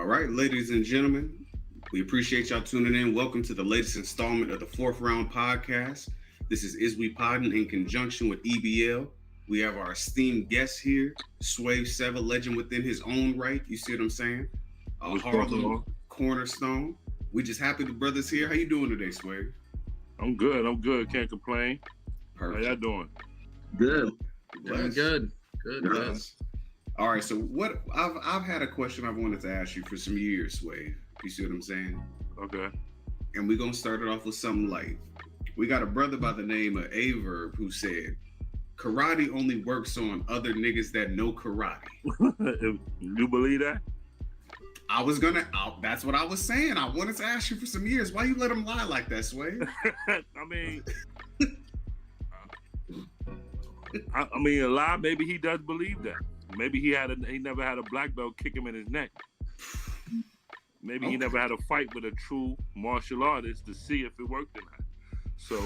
right, ladies and gentlemen, we appreciate y'all tuning in. Welcome to the latest installment of the Fourth Round Podcast. This is We Poddin in conjunction with EBL. We have our esteemed guest here, Swave Sevah, legend within his own right. You see what I'm saying? Harlem cornerstone. We just happy the brothers here. How you doing today, Swave? I'm good. Can't complain. Perfect. How y'all doing? Good. Bless. Good. Bless. All right, so what I've had a question I've wanted to ask you for some years, Swave. You see what I'm saying? Okay. And we're gonna start it off with something light. We got a brother by the name of Averb who said, karate only works on other niggas that know karate. You believe that? That's what I was saying. I wanted to ask you for some years. Why you let him lie like that, Sway? I mean, a lie. Maybe he does believe that. Maybe he never had a black belt kick him in his neck. Maybe he never had a fight with a true martial artist to see if it worked or not. So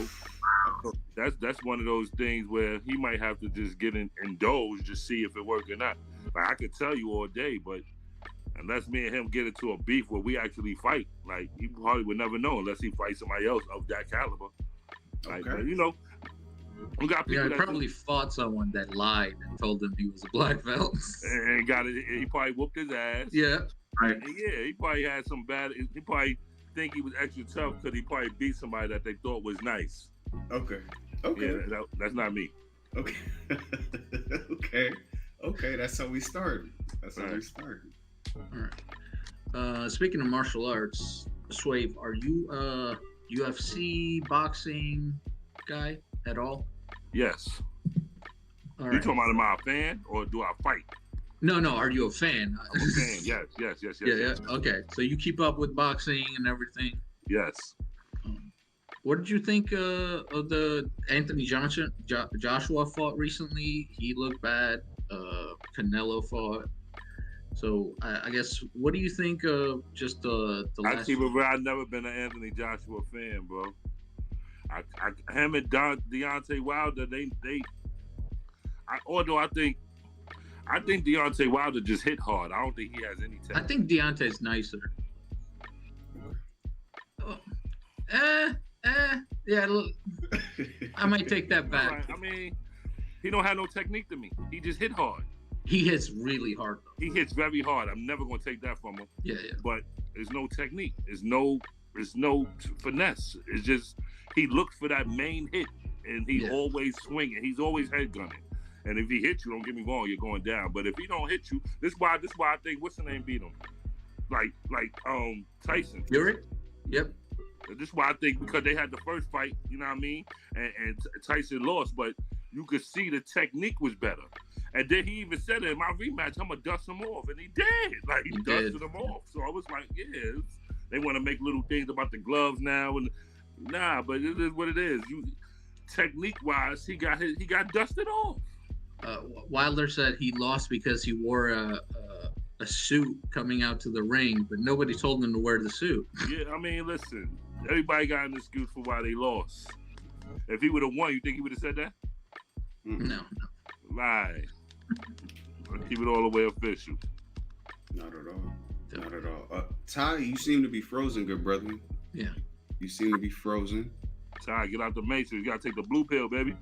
that's one of those things where he might have to just get indulged to see if it worked or not. Like, I could tell you all day, but unless me and him get into a beef where we actually fight, like, he probably would never know unless he fights somebody else of that caliber. Like, okay. You know, we got people he probably fought someone that lied and told him he was a black belt. and got it. He probably whooped his ass. Yeah. Right. And yeah, he probably had some bad. He probably think he was extra tough because he probably beat somebody that they thought was nice. Okay. Yeah, that's not me. Okay. Okay. That's how we started. All right. Speaking of martial arts, Swave, are you a UFC boxing guy at all? Yes. All right. You talking about am I a fan or do I fight? No. Are you a fan? I'm a fan. Yes. Yeah. Okay. So you keep up with boxing and everything? Yes. What did you think of the Anthony Joshua fought recently? He looked bad. Canelo fought. So I guess, what do you think of just the last? Actually, but I've never been an Anthony Joshua fan, bro. Him and Deontay Wilder, although I think Deontay Wilder just hit hard. I don't think he has any technique. I think Deontay's nicer. Yeah, look, I might take that back. Right. I mean, he don't have no technique to me. He just hit hard. He hits really hard, though. He hits very hard. I'm never gonna take that from him. Yeah. But there's no technique. There's no finesse. It's just he looks for that main hit, and he's always swinging. He's always head gunning. And if he hits you, don't get me wrong, you're going down. But if he don't hit you, this is why I think what's the name beat him, like Tyson. Fury. Yep. This is why I think, because they had the first fight, you know what I mean, and Tyson lost, but you could see the technique was better. And then he even said in my rematch, I'm gonna dust him off, and he did. Like, he dusted him off. So I was like, yeah, they want to make little things about the gloves now, and nah, but it is what it is. Technique wise, he got dusted off. Wilder said he lost because he wore a suit coming out to the ring, but nobody told him to wear the suit. Yeah, I mean, listen, everybody got an excuse for why they lost. If he would have won, you think he would have said that? No. Lie. Keep it all the way official. Not at all. Ty, you seem to be frozen, good brother. Yeah. You seem to be frozen. Ty, get out the matrix. You gotta take the blue pill, baby.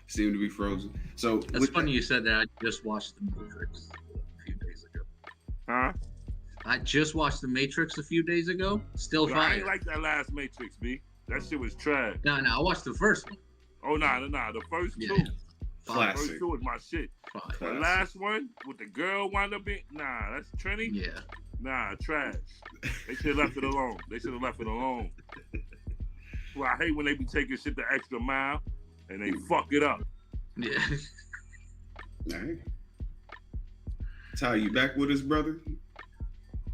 Seem to be frozen. So that's funny you said that. I just watched The Matrix a few days ago. Huh? I just watched The Matrix a few days ago. Still fire. I ain't like that last Matrix, B. That shit was trash. No, I watched the first one. Oh, nah. The first two. Classic. The first two was my shit. The last one with the girl wound up being, nah, that's Trini. Yeah. Nah, trash. They should have left it alone. Well, I hate when they be taking shit the extra mile and they fuck it up. Yeah. All right. Ty, you back with us, brother?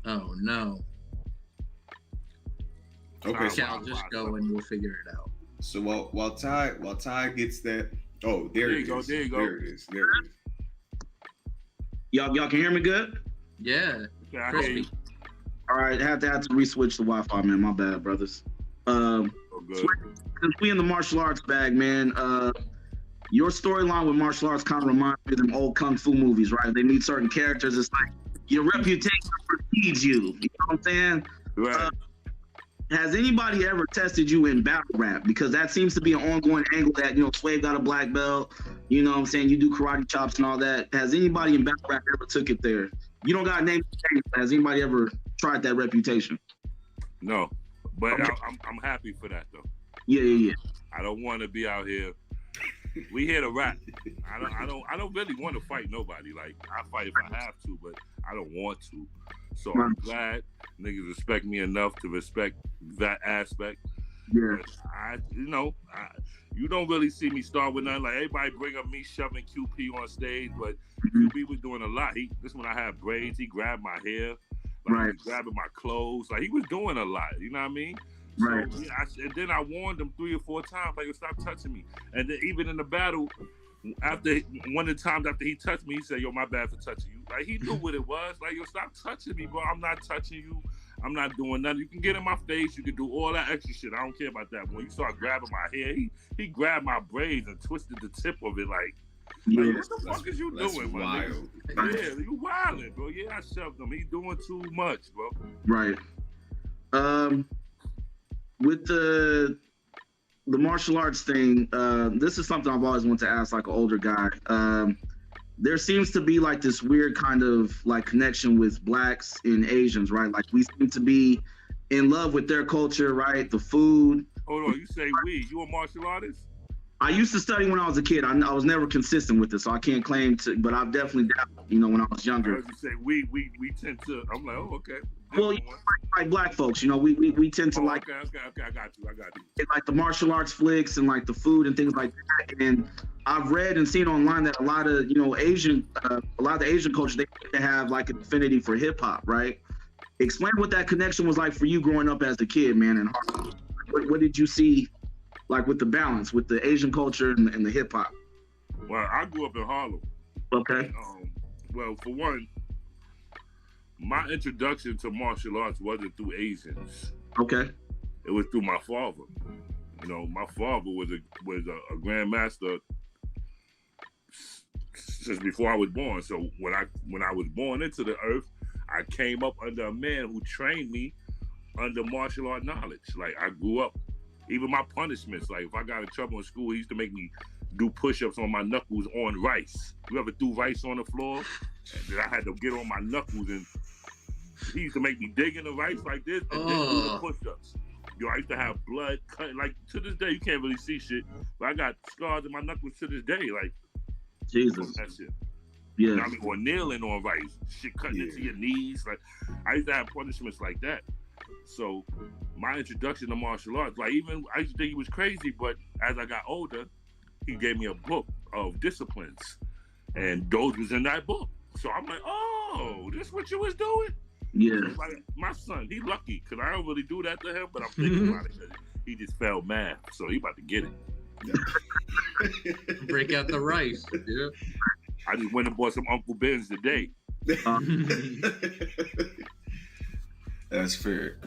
Oh, no. Okay. So I'll just go and we'll figure it out. So while Ty gets that, there you go. There it is. Y'all can hear me good? Yeah. Crispy. All right, I have to re-switch the Wi-Fi, man. My bad, brothers. Good. Since we in the martial arts bag, man, your storyline with martial arts kind of reminds me of them old kung fu movies, right? They meet certain characters. It's like Your reputation precedes you. You know what I'm saying? Right. Has anybody ever tested you in battle rap? Because that seems to be an ongoing angle that, Swave got a black belt. You know what I'm saying? You do karate chops and all that. Has anybody in battle rap ever took it there? You don't got to name names. Has anybody ever tried that reputation? No, but Okay. I'm happy for that though. Yeah. I don't want to be out here. We here to rap. I don't really want to fight nobody. Like I fight if I have to, but I don't want to. So I'm glad niggas respect me enough to respect that aspect. Yeah. But you don't really see me start with nothing. Like everybody bring up me shoving QP on stage, but QP was doing a lot. This when I had braids, he grabbed my hair, like, Right. he was grabbing my clothes. Like he was doing a lot. You know what I mean? Right. So, and then I warned him 3 or 4 times, like, stop touching me. And then even in the battle, one of the times after he touched me, he said, yo, my bad for touching you. Like, he knew what it was. Like, yo, stop touching me, bro. I'm not touching you. I'm not doing nothing. You can get in my face. You can do all that extra shit. I don't care about that. When you start grabbing my hair, he grabbed my braids and twisted the tip of it like what the fuck is you doing, my nigga? Yeah, you wildin', bro. Yeah, I shoved him. He doing too much, bro. Right. With the martial arts thing, this is something I've always wanted to ask, like an older guy. There seems to be like this weird kind of like connection with blacks and Asians, right? Like we seem to be in love with their culture, right? The food. Hold on, you say we? You a martial artist? I used to study when I was a kid. I was never consistent with it, so I can't claim to. But I've definitely dabbled, when I was younger. I heard you say we tend to. I'm like, oh, okay. Well, like black folks, we tend to like. Okay. I got you. Like the martial arts flicks and like the food and things like that. And I've read and seen online that a lot of the Asian culture, they have like an affinity for hip hop, right? Explain what that connection was like for you growing up as a kid, man. And what did you see, like with the balance with the Asian culture and the hip hop? Well, I grew up in Harlem. Okay. Well, for one, my introduction to martial arts wasn't through Asians. Okay. It was through my father. My father was a grandmaster since before I was born. So when I was born into the earth, I came up under a man who trained me under martial art knowledge. Like I grew up, even my punishments. Like if I got in trouble in school, he used to make me do push-ups on my knuckles on rice. You ever threw rice on the floor? And then I had to get on my knuckles, and he used to make me dig in the rice like this and then do the push-ups. Yo, I used to have blood cut. Like to this day, you can't really see shit, but I got scars in my knuckles to this day. Like Jesus, that shit. Yeah. Or kneeling on rice, shit cutting into your knees. Like I used to have punishments like that. So my introduction to martial arts, like even I used to think he was crazy, but as I got older, he gave me a book of disciplines, and those was in that book. So I'm like, oh, this what you was doing? Yeah. So like, my son, he lucky because I don't really do that to him, but I'm thinking about it because he just failed math, so he about to get it. Break out the rice. Yeah. I just went and bought some Uncle Ben's today. That's fair.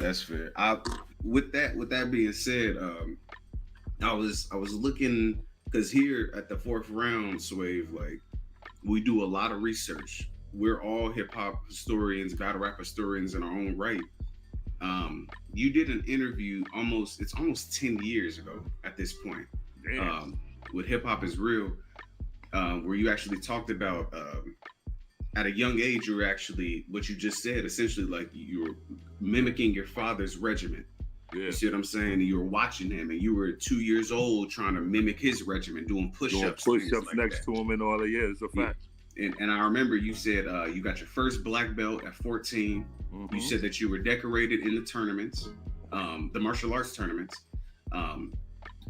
With that being said, I was looking because here at the 4th round, Swave, like we do a lot of research. We're all hip hop historians, battle rap historians in our own right. You did an interview it's almost 10 years ago at this point. With Hip Hop Is Real, where you actually talked about at a young age, you were actually what you just said, essentially like you were mimicking your father's regiment. Yeah. You see what I'm saying? You were watching him, and you were 2 years old trying to mimic his regiment, doing push-ups like that. next to him and all that. Yeah, it's a fact. And I remember you said you got your first black belt at 14. Mm-hmm. You said that you were decorated in the tournaments, the martial arts tournaments.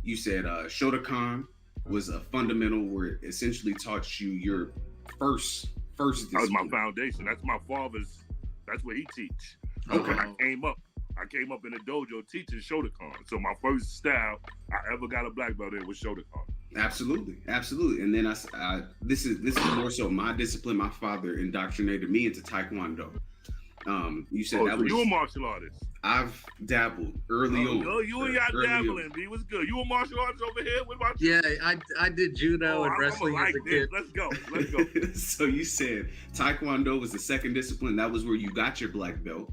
You said Shotokan was a fundamental where it essentially taught you your first discipline. That was my foundation. That's my father's. That's what he teach. Okay. I came up in the dojo teaching Shotokan. So my first style I ever got a black belt in was Shotokan. Absolutely. And then this is more so my discipline. My father indoctrinated me into Taekwondo. You said that was you a martial artist? I've dabbled early on. Oh, you and y'all dabbling, B. What's good? You a martial artist over here? What about you? Yeah, I did judo and wrestling as a kid. Let's go. So you said Taekwondo was the second discipline. That was where you got your black belt.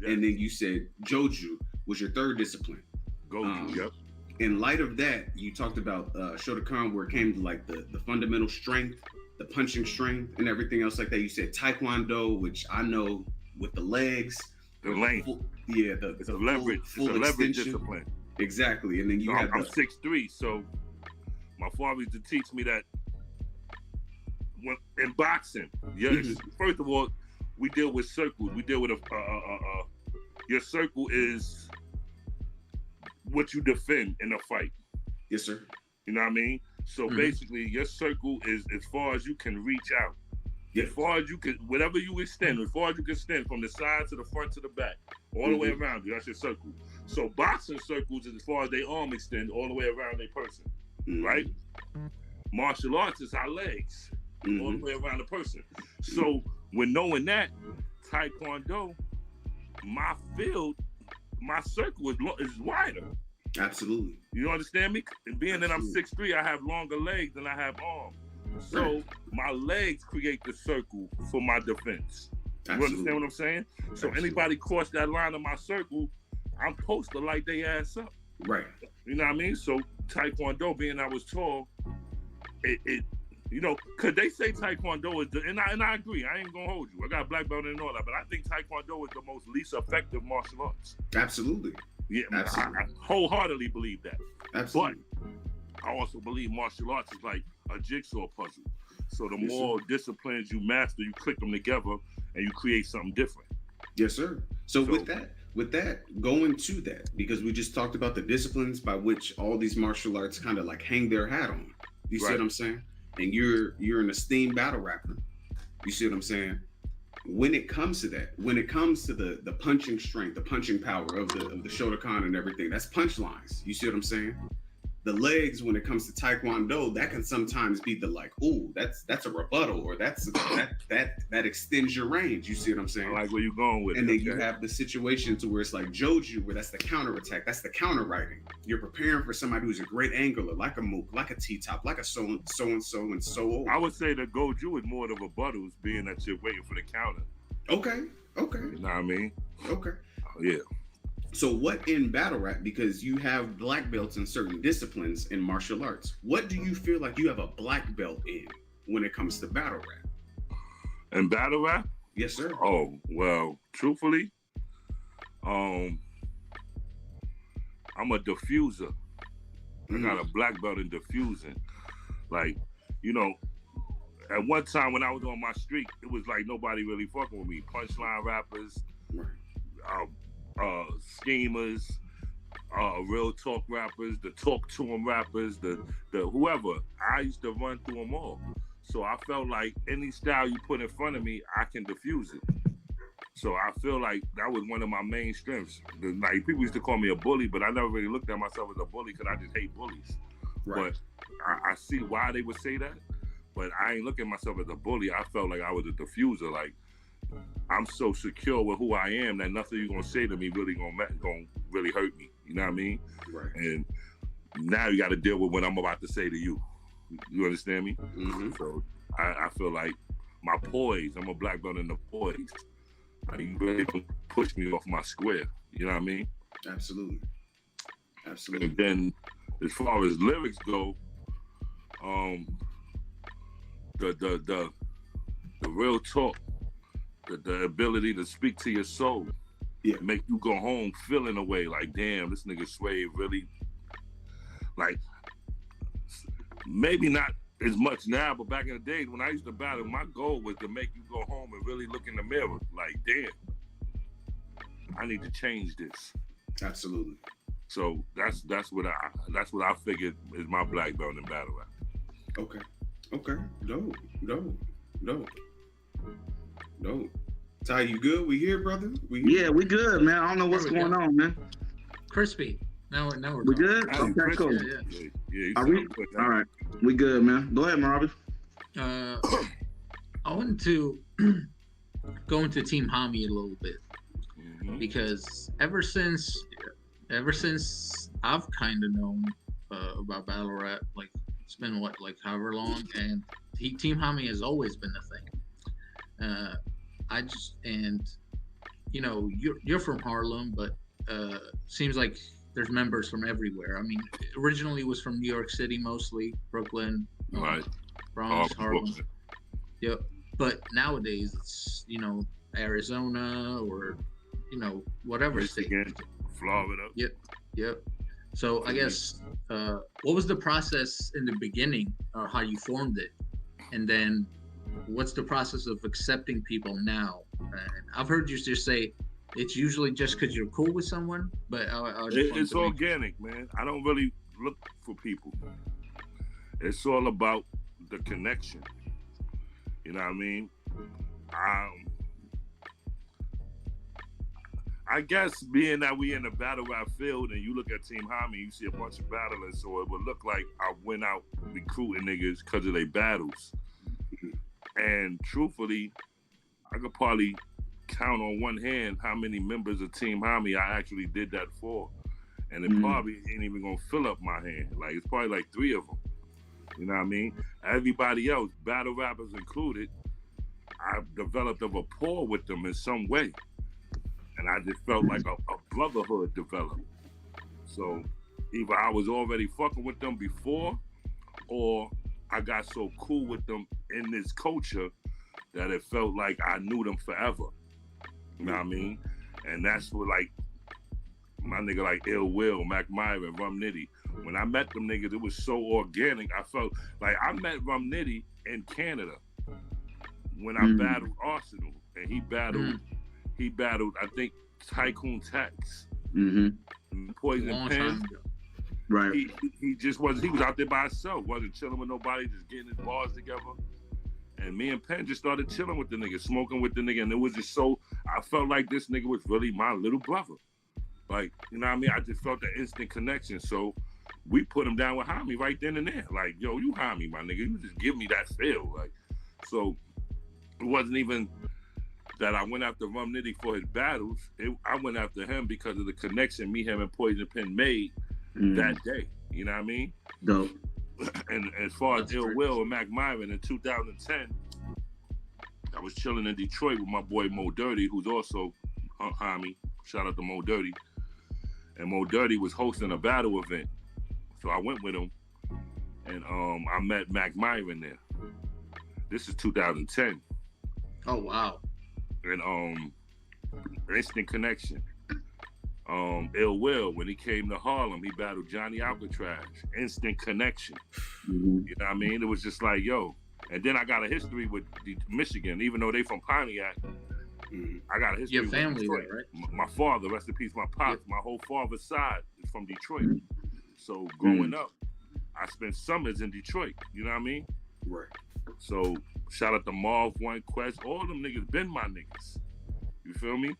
Yeah. And then you said Joju was your third discipline. Goju, yep. In light of that, you talked about Shotokan, where it came to like the fundamental strength, the punching strength, and everything else like that. You said Taekwondo, which I know with the legs. The length. It's a leverage. Full it's a leverage discipline. Exactly. And then you have I'm 6'3", so my father used to teach me that when in boxing, first of all, we deal with circles. We deal with your circle is what you defend in a fight. Yes, sir. You know what I mean? So basically, your circle is as far as you can reach out. As far as you can, whatever you extend, as far as you can extend from the side to the front to the back, all the way around you, that's your circle. So boxing circles is as far as their arm extend all the way around their person, right? Martial arts is our legs, all the way around the person. So when knowing that, Taekwondo, my field, my circle is wider. Absolutely. You understand me? And being that I'm 6'3", I have longer legs than I have arms. So my legs create the circle for my defense. You understand what I'm saying? So anybody cross that line of my circle, I'm supposed to light their ass up. Right. You know what I mean? So Taekwondo, being I was tall, it cause they say Taekwondo is and I agree. I ain't gonna hold you. I got a black belt and all that, but I think Taekwondo is the most least effective martial arts. Absolutely. Yeah, absolutely. I wholeheartedly believe that. Absolutely. But I also believe martial arts is like a jigsaw puzzle. So the more disciplines you master, you click them together and you create something different. Yes, sir. So with that, going to that, because we just talked about the disciplines by which all these martial arts kind of like hang their hat on. You see what I'm saying? And you're an esteemed battle rapper. You see what I'm saying? When it comes to that, when it comes to the punching strength, the punching power of the Shotokan and everything, that's punchlines. You see what I'm saying? The legs, when it comes to Taekwondo, that can sometimes be the like, ooh, that's a rebuttal, or that extends your range. You see what I'm saying? I like where you're going with it. And then you have the situation to where it's like Joju, where that's the counter attack, that's the counter writing. You're preparing for somebody who's a great angler, like a Mook, like a T-top, like a so and so on. I would say the Goju is more of a rebuttals, being that you're waiting for the counter. Okay. You know what I mean? Okay. Yeah. So what in battle rap, because you have black belts in certain disciplines in martial arts, what do you feel like you have a black belt in when it comes to battle rap? In battle rap? Yes, sir. Oh, well, truthfully, I'm a diffuser. I got a black belt in diffusing. Like, at one time when I was on my streak, it was like nobody really fucking with me. Punchline rappers, schemers, real talk rappers, the talk to them rappers, the whoever. I used to run through them all. So I felt like any style you put in front of me, I can diffuse it. So I feel like that was one of my main strengths. Like, people used to call me a bully, but I never really looked at myself as a bully because I just hate bullies. Right. But I see why they would say that, but I ain't looking at myself as a bully. I felt like I was a diffuser. Like, I'm so secure with who I am that nothing you're gonna say to me really gonna really hurt me. You know what I mean? Right. And now you got to deal with what I'm about to say to you. You understand me? Mm-hmm. So I feel like my poise. I'm a black belt in the poise. Like, you really don't push me off my square. You know what I mean? Absolutely. Absolutely. And then, as far as lyrics go, the real talk. The ability to speak to your soul, make you go home feeling a way like, damn, this nigga Swave really, like, maybe not as much now, but back in the day when I used to battle, my goal was to make you go home and really look in the mirror like, damn, I need to change this. Absolutely. So that's what I figured is my black belt in battle rap. Okay. No. Ty, you good? We here, brother? Yeah, we good, man. I don't know what's going on, man. Crispy. Now we're we good? Okay, cool. Yeah, Are we? All right. We good, man. Go ahead, Marvin. I wanted to go into Team Hami a little bit. because ever since I've kind of known about battle rap, like it's been like however long, and Team Hami has always been the thing. I just and you're from Harlem, but seems like there's members from everywhere. I mean, originally it was from New York City mostly, Brooklyn, Right. Bronx, Harlem. Brooklyn. Yep. But nowadays it's Arizona or whatever Michigan, state. Florida. Yep. So I guess what was the process in the beginning, or how you formed it, and then what's the process of accepting people now? And I've heard you just say it's usually just because you're cool with someone, but It's organic, man. I don't really look for people. It's all about the connection. You know what I mean? I guess being that we in the battle rap field and you look at Team Hami, you see a bunch of battlers, so it would look like I went out recruiting niggas because of their battles. And truthfully, I could probably count on one hand how many members of Team Hami I actually did that for. And it probably ain't even gonna fill up my hand. Like, it's probably like 3 of them. You know what I mean? Everybody else, battle rappers included, I've developed a rapport with them in some way. And I just felt like a brotherhood developed. So either I was already fucking with them before, or I got so cool with them in this culture that it felt like I knew them forever. You know what I mean? And that's what, like, my nigga like Ill Will, Mac Myron, Rum Nitty. When I met them niggas, it was so organic. I felt like I met Rum Nitty in Canada when I battled Arsenal, and he battled, I think, Tycoon Tex, Poison Pen. Right. He just wasn't. He was out there by himself, wasn't chilling with nobody, just getting his bars together. And me and Penn just started chilling with the nigga, smoking with the nigga, and it was just so. I felt like this nigga was really my little brother. Like, you know what I mean? I just felt that instant connection. So we put him down with Hami right then and there. Like, yo, you Hami, my nigga. You just give me that feel. Like, so it wasn't even that I went after Rum Nitty for his battles. I went after him because of the connection me, him, and Poison Pen made that day. You know what I mean? Dope. And as far as Ill Will and Mac Myron in 2010, I was chilling in Detroit with my boy Mo Dirty, who's also Hami. Shout out to Mo Dirty. And Mo Dirty was hosting a battle event. So I went with him, and I met Mac Myron there. This is 2010. Oh, wow. And instant connection. Ill Will, when he came to Harlem, he battled Johnny Alcatraz. Instant connection. You know what I mean? It was just like, yo. And then I got a history with Michigan, even though they from Pontiac. I got a history Your with family Detroit. there, right? My father, rest in peace, my pops, my whole father's side is from Detroit. So growing up, I spent summers in Detroit. You know what I mean? Right. So shout out to Marv, One Quest, all them niggas been my niggas. You feel me?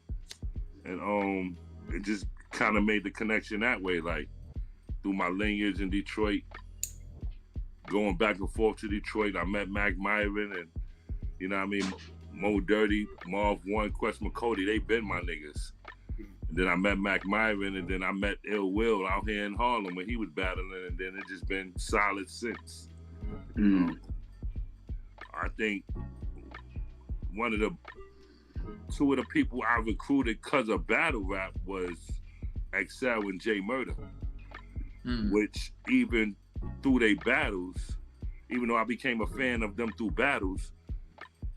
And it just kind of made the connection that way, like through my lineage in Detroit, going back and forth to Detroit. I met Mac Myron and, you know what I mean, Mo Dirty, Marv, One Quest, McCody, they been my niggas. And then I met Mac Myron, and then I met Ill Will out here in Harlem when he was battling, and then it just been solid since. I think two of the people I recruited because of battle rap was Excel and Jay Murder, which even through their battles, even though I became a fan of them through battles,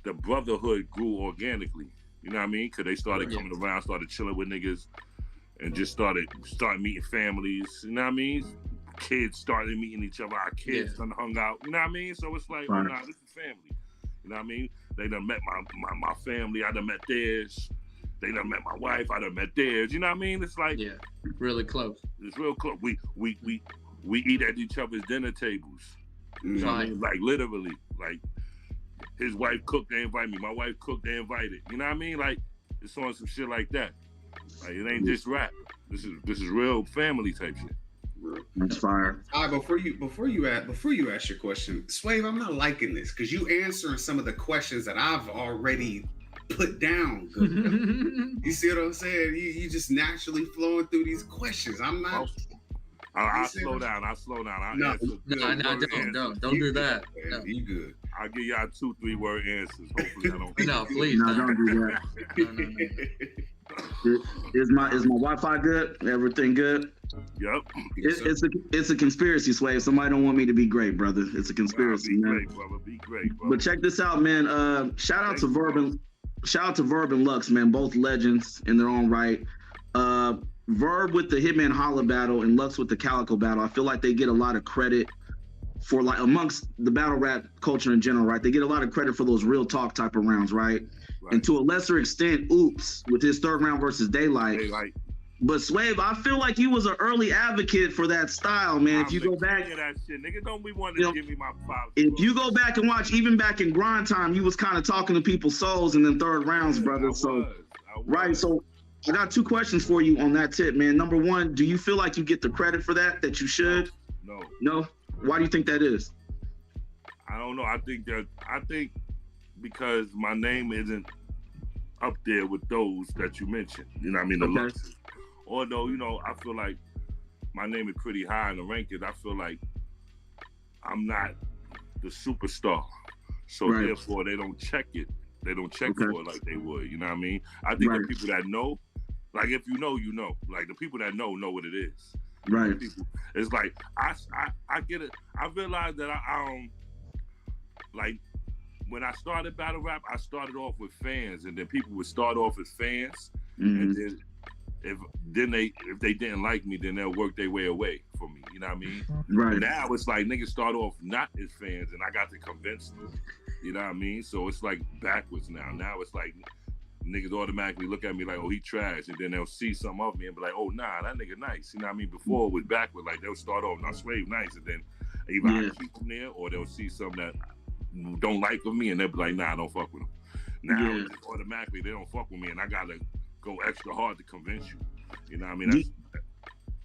the brotherhood grew organically. You know what I mean? Because they started coming around, started chilling with niggas, and just started meeting families. You know what I mean? Kids started meeting each other. Our kids done hung out. You know what I mean? So it's like, oh, nah, this is family. You know what I mean? They done met my family. I done met theirs. They done met my wife. I done met theirs. You know what I mean? It's like, really close. It's real close. We eat at each other's dinner tables. You know what I mean? Like literally, like his wife cooked, they invite me. My wife cooked, they invited. You know what I mean? Like it's on some shit like that. Like it ain't just rap. This is real family type shit. That's fire. All right, before you ask your question, Swave, I'm not liking this because you answering some of the questions that I've already put down. Good. You see what I'm saying? You just naturally flowing through these questions. I'm not. I'll slow down. I'll answer. Don't do that. No. You good. I'll give y'all 2-3 word answers. Hopefully I don't. No, please. No, don't do that. Is my Wi-Fi good? Everything good? Yep. It's a conspiracy, Swave. Somebody don't want me to be great, brother. It's a conspiracy, be man. Great, brother. Be great, brother. But check this out, man. Shout out to Verb and Lux, man. Both legends in their own right. Verb with the Hitman Holla battle and Lux with the Calico battle. I feel like they get a lot of credit for, like, amongst the battle rap culture in general, right? They get a lot of credit for those real talk type of rounds, right? And to a lesser extent, Oops with his third round versus Daylight. But Swave, I feel like you was an early advocate for that style, man. If you go back, that shit, nigga, don't be wanting to give me my 5. If you go back and watch, even back in grind time, you was kind of talking to people's souls in the third rounds, brother. So I got 2 questions for you on that tip, man. Number 1, do you feel like you get the credit for that you should? No. Why do you think that is? I don't know. I think because my name isn't up there with those that you mentioned. You know what I mean? The Luxes. Although, you know, I feel like my name is pretty high in the rankings. I feel like I'm not the superstar. So therefore they don't check it. They don't check for it like they would. You know what I mean? I think the people that know, like, if you know, you know. Like, the people that know what it is. Right. People, it's like I get it. I realized that I like when I started battle rap, I started off with fans, and then people would start off as fans, and then if they didn't like me, then they'll work their way away from me. You know what I mean? Right. Now it's like niggas start off not as fans, and I got to convince them. You know what I mean? So it's like backwards now. Now it's like niggas automatically look at me like, oh, he trash, and then they'll see something of me and be like, oh, nah, that nigga nice. You know what I mean? Before it was backward, like they'll start off, now Swave nice, and then either I keep them there, or they'll see something that don't like of me, and they'll be like, nah, I don't fuck with them. Now it's just automatically they don't fuck with me, and I gotta go extra hard to convince you. You know what I mean?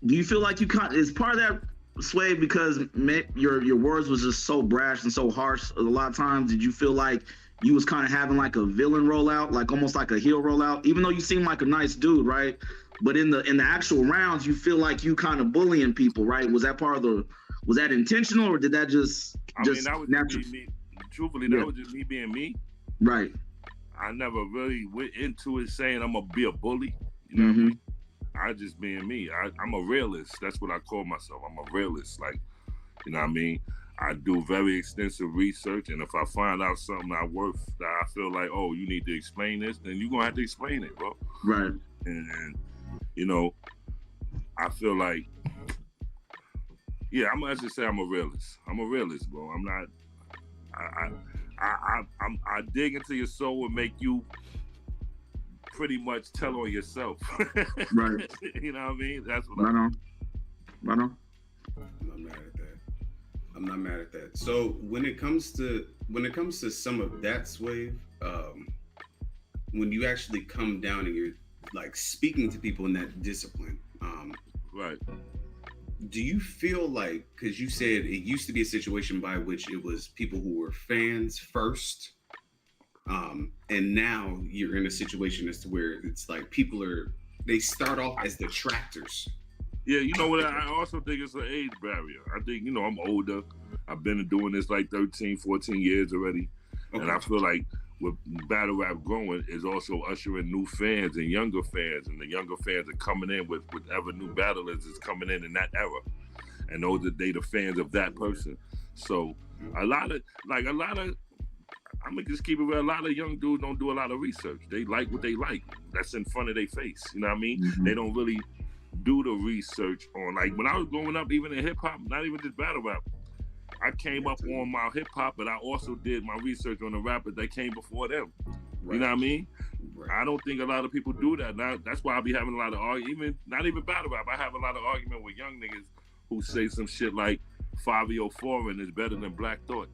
Do you feel like you is part of that, Swave, because your words was just so brash and so harsh a lot of times? Did you feel like you was kind of having like a villain rollout, like almost like a heel rollout, even though you seem like a nice dude, right? But in the actual rounds, you feel like you kind of bullying people, right? Was that part of was that intentional, or did that just mean, that was natural? Me. Truthfully, that was just me being me. Right. I never really went into it saying I'm gonna be a bully. You know what I mean? I just being me. I'm a realist. That's what I call myself. I'm a realist. Like, you know what I mean? I do very extensive research, and if I find out something that I feel like, oh, you need to explain this, then you're gonna have to explain it, bro. Right. And you know, I feel like, I'm gonna just say I'm a realist. I'm a realist, bro. I'm not. I dig into your soul and make you pretty much tell on yourself. Right. You know what I mean? That's what Right on. I'm not mad at that. So when it comes to some of that, Swave, when you actually come down and you're like speaking to people in that discipline, right. Do you feel like, because you said it used to be a situation by which it was people who were fans first, and now you're in a situation as to where it's like they start off as detractors. Yeah, you know what? I also think it's an age barrier. I think, you know, I'm older. I've been doing this like 13, 14 years already. Okay. And I feel like with battle rap growing is also ushering new fans and younger fans. And the younger fans are coming in with whatever new battlers is coming in that era. And those are the fans of that person. So a lot of, I'm gonna just keep it real. A lot of young dudes don't do a lot of research. They like what they like. That's in front of their face. You know what I mean? Mm-hmm. They don't really do the research on, like, when I was growing up, even in hip hop, not even just battle rap, I came up on my hip hop, but I also did my research on the rappers that came before them. Right. You know what I mean? Right. I don't think a lot of people do that. Now that's why I be having a lot of argument. Not even battle rap. I have a lot of argument with young niggas who say some shit like 504 is better than Black Thought.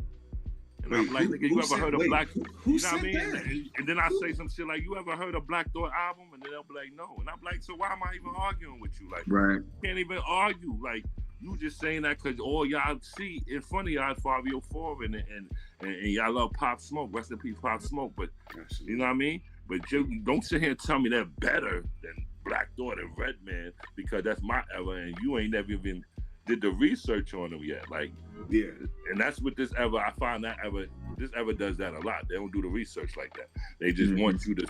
And I'm like, nigga, you ever heard of Black Thought? You know what I mean? And then I say some shit like, you ever heard of Black Thought album? And then they'll be like, no. And I'm like, so why am I even arguing with you? Like, right. You can't even argue. Like, you just saying that because all y'all see in front of y'all is 504 and y'all love Pop Smoke. Rest in peace, Pop Smoke. But you know what I mean? But you don't sit here and tell me they're better than Black Thought and Redman because that's my era, and you ain't never even did the research on them yet. Like, Yeah. And that's what this era. I find that this era does that a lot. They don't do the research like that. They just want you to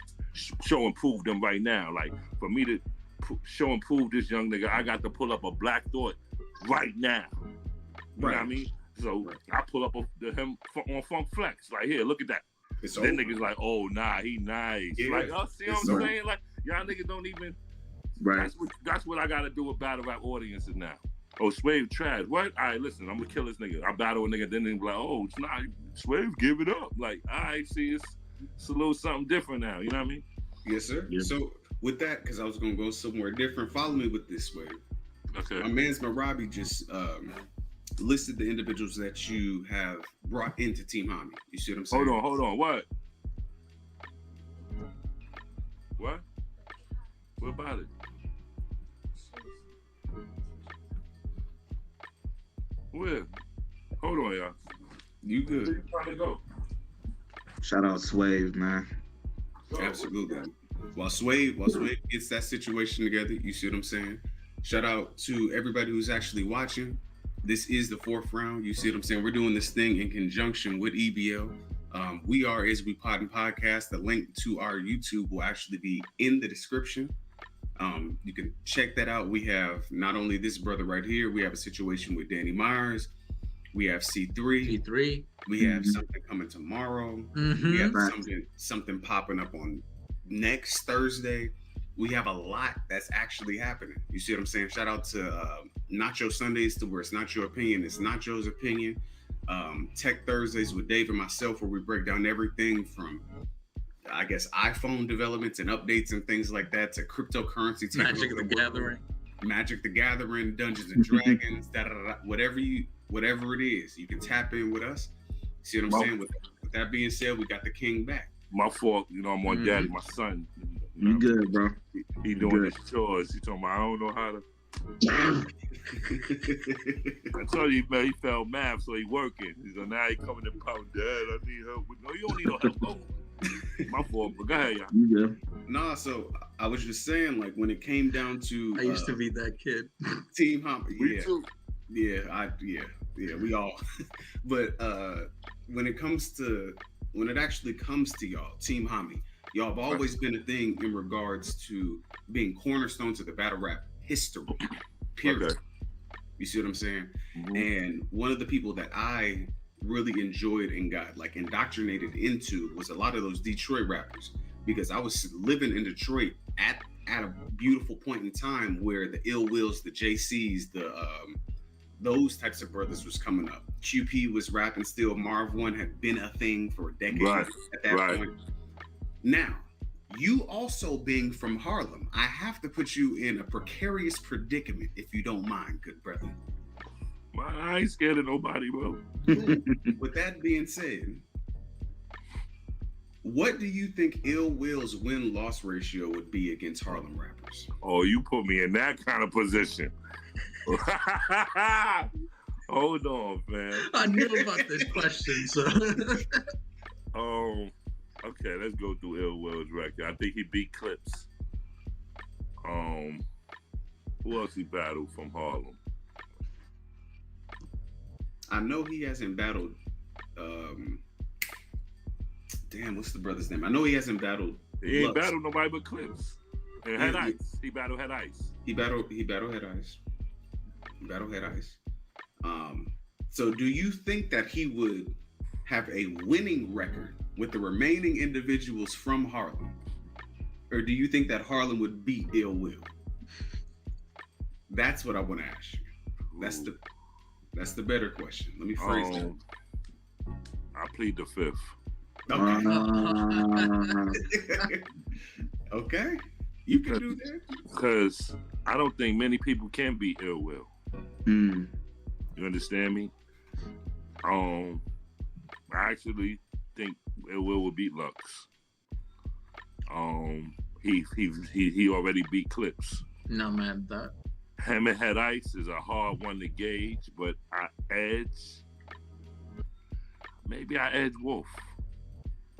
show and prove them right now. Like for me to show and prove this young nigga, I got to pull up a Black Thought right now. You know what I mean? So I pull up him on Funk Flex. Like, here, look at that. Then niggas like, oh, nah, he nice. Yeah. Like, oh, see what I'm saying? Like, y'all niggas don't even. Right. That's what I got to do with battle rap audiences now. Oh, Swave trash. What? All right, listen, I'm going to kill this nigga. I battle a nigga, then they be like, oh, it's not. Swave, give it up. Like, all right, see, it's a little something different now. You know what I mean? Yes, sir. Yeah. So, with that, because I was going to go somewhere different, follow me with this, Swave. Okay. My man's Marabi just listed the individuals that you have brought into Team Hami. You see what I'm saying? Hold on. What? What about it? Where? Hold on, y'all. You good? Where you trying to go? Shout out Swave, man. Absolutely. While Swave gets that situation together, you see what I'm saying? Shout out to everybody who's actually watching. This is the 4th round. You see what I'm saying? We're doing this thing in conjunction with EBL. We are Is We Poddin Podcast. The link to our YouTube will actually be in the description. You can check that out. We have not only this brother right here, we have a situation with Danny Myers. We have C3. We have something coming tomorrow. We have something popping up on next Thursday. We have a lot that's actually happening. You see what I'm saying? Shout out to Nacho Sundays, to where it's not your opinion, it's Nacho's opinion. Tech Thursdays with Dave and myself, where we break down everything from, I guess, iPhone developments and updates and things like that to cryptocurrency. Magic the Gathering, Dungeons and Dragons, whatever it is, you can tap in with us. See what I'm saying? With that being said, we got the king back. My fault, I'm on daddy, my son. You good, bro? He doing his chores. He told me I don't know how to. I told you, man, he failed math, so he working. So now he coming to pound, Dad, I need help. No, you don't need no help. Oh. My fault, but go ahead, y'all. You good? Nah, so I was just saying, like, when it came down to I used to be that kid. Team Hami. Me too. Yeah, we all. But when it actually comes to y'all, Team Hami, y'all have always been a thing in regards to being cornerstones of the battle rap history. Period. Okay. You see what I'm saying? And one of the people that I really enjoyed and got like indoctrinated into was a lot of those Detroit rappers, because I was living in Detroit at a beautiful point in time where the Ill Wills, the JCs, those types of brothers was coming up. QP was rapping still. Marv One had been a thing for a decade at that point. Now, you also being from Harlem, I have to put you in a precarious predicament, if you don't mind, good brother. I ain't scared of nobody, bro. With that being said, what do you think Ill Will's win-loss ratio would be against Harlem rappers? Oh, you put me in that kind of position. Hold on, man. I knew about this question, so. Okay, let's go through Ill Will's record. I think he beat Clips. Who else he battled from Harlem? I know he hasn't battled. What's the brother's name? I know he hasn't battled. He ain't battled nobody but Clips. And Head Ice. He battled Head Ice. He battled Head Ice. So do you think that he would have a winning record with the remaining individuals from Harlem? Or do you think that Harlem would beat Ill Will? That's what I want to ask you. That's the better question. Let me phrase that. I plead the fifth. Okay. Okay. You can do that. Because I don't think many people can beat Ill Will. You understand me? I actually think Ill Will will beat Lux. He already beat Clips. No man, that. Him and Head Ice is a hard one to gauge, but maybe I edge Wolf.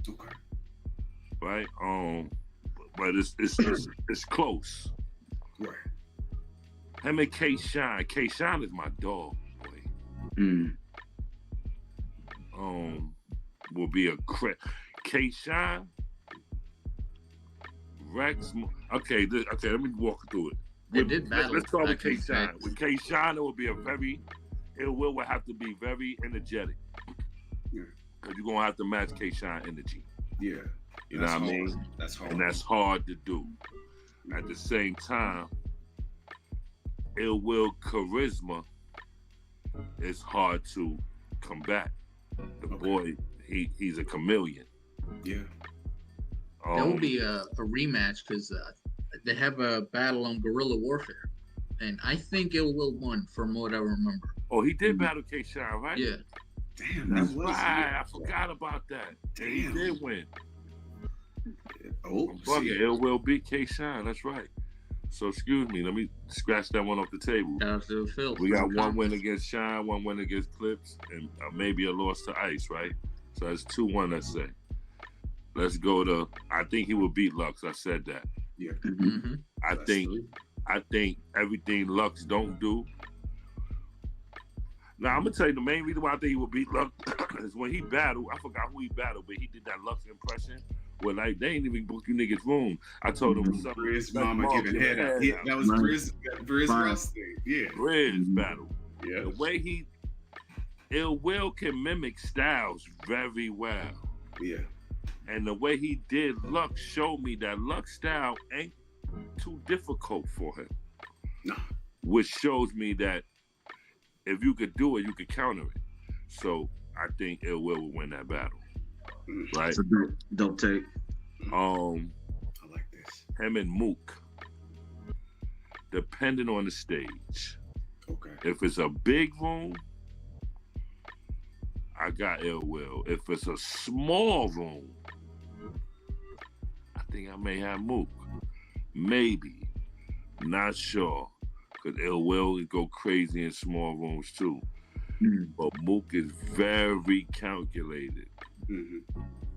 Okay. right? But it's close. Right. Him and K-Shine. K-Shine is my dog, boy. Will be a crit. K-Shine, Rex. Okay, let me walk through it. They did battle. Let's start with back in K-Shine. the With K-Shine, it will be would have to be very energetic. Yeah. Because you're going to have to match K-Shine energy. Yeah. You know what I mean? That's hard. And that's hard to do. At the same time, Ill Will charisma is hard to combat. The boy, he's a chameleon. Yeah. There will be a rematch because they have a battle on guerrilla warfare, and I think Ill Will won from what I remember. Oh, he did battle K-Shine, right? Yeah. Damn, That's that was right. I forgot about that. Damn. He did win. Oh, Ill Will beat K-Shine. That's right. So excuse me, let me scratch that one off the table. Shout out to Phil. We got one win against Shine, one win against Clips, and maybe a loss to Ice, right? So that's 2-1, let's say. Let's go to, I think he will beat Lux. I said that. Yeah. Mm-hmm. I think everything Lux don't do. Now, I'm going to tell you the main reason why I think he will beat Lux is when he battled, I forgot who he battled, but he did that Lux impression where, like, they ain't even book you niggas room. I told him something. Briz mama giving head out. Yeah, that was Briz Ross thing. Yeah. Briz battle. Yeah. The way Ill Will can mimic styles very well. Yeah. And the way he did Lux showed me that Lux style ain't too difficult for him. No. Which shows me that if you could do it, you could counter it. So I think Ill Will win that battle. Right? That's a dope take. I like this. Him and Mook. Depending on the stage. Okay. If it's a big room, I got Ill Will. If it's a small room, I think I may have Mook. Maybe. Not sure. Because Ill Will go crazy in small rooms too. But Mook is very calculated.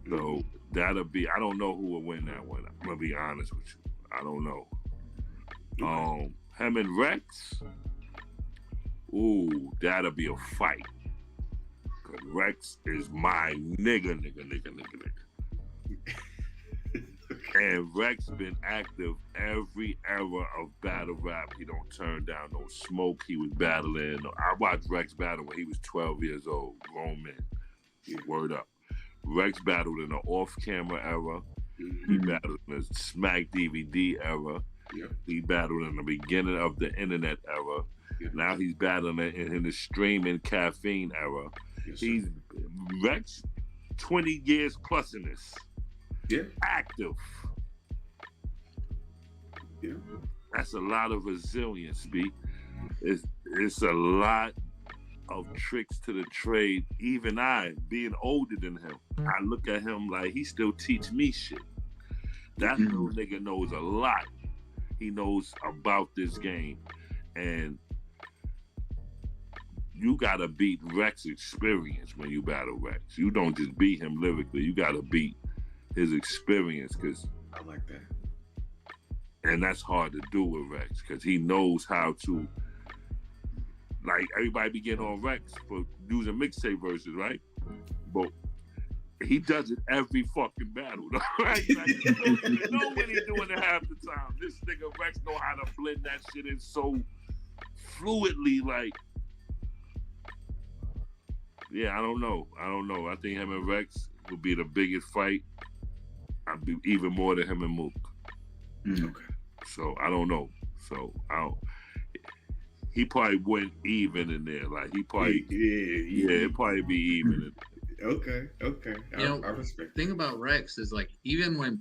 So that'll be, I don't know who will win that one. I'm going to be honest with you. I don't know. Him and Rex, ooh, that'll be a fight. Because Rex is my nigga. And Rex been active every era of battle rap. He don't turn down no smoke. He was battling. I watched Rex battle when he was 12 years old, grown man. Word up. Rex battled in the off-camera era. He battled in the Smack DVD era. He battled in the beginning of the internet era. Now he's battling in the streaming caffeine era. He's Rex 20 years plus in this. Yeah. Active. Yeah. That's a lot of resilience, B. It's a lot of tricks to the trade. Even I, being older than him, I look at him like he still teach me shit. That little nigga knows a lot. He knows about this game. And you gotta beat Rex's experience when you battle Rex. You don't just beat him lyrically. You gotta beat his experience, because I like that. And that's hard to do with Rex, because he knows how to, like, everybody be getting on Rex for using mixtape verses, right? But he does it every fucking battle, right? Like, you know when he's doing it half the time. This nigga Rex know how to blend that shit in so fluidly, like, yeah, I don't know. I think him and Rex will be the biggest fight. I'd be even more than him and Mook. Okay. So I don't know. So he probably went even in there. Like he probably it'd probably be even. Okay. I respect. Thing about Rex is like even when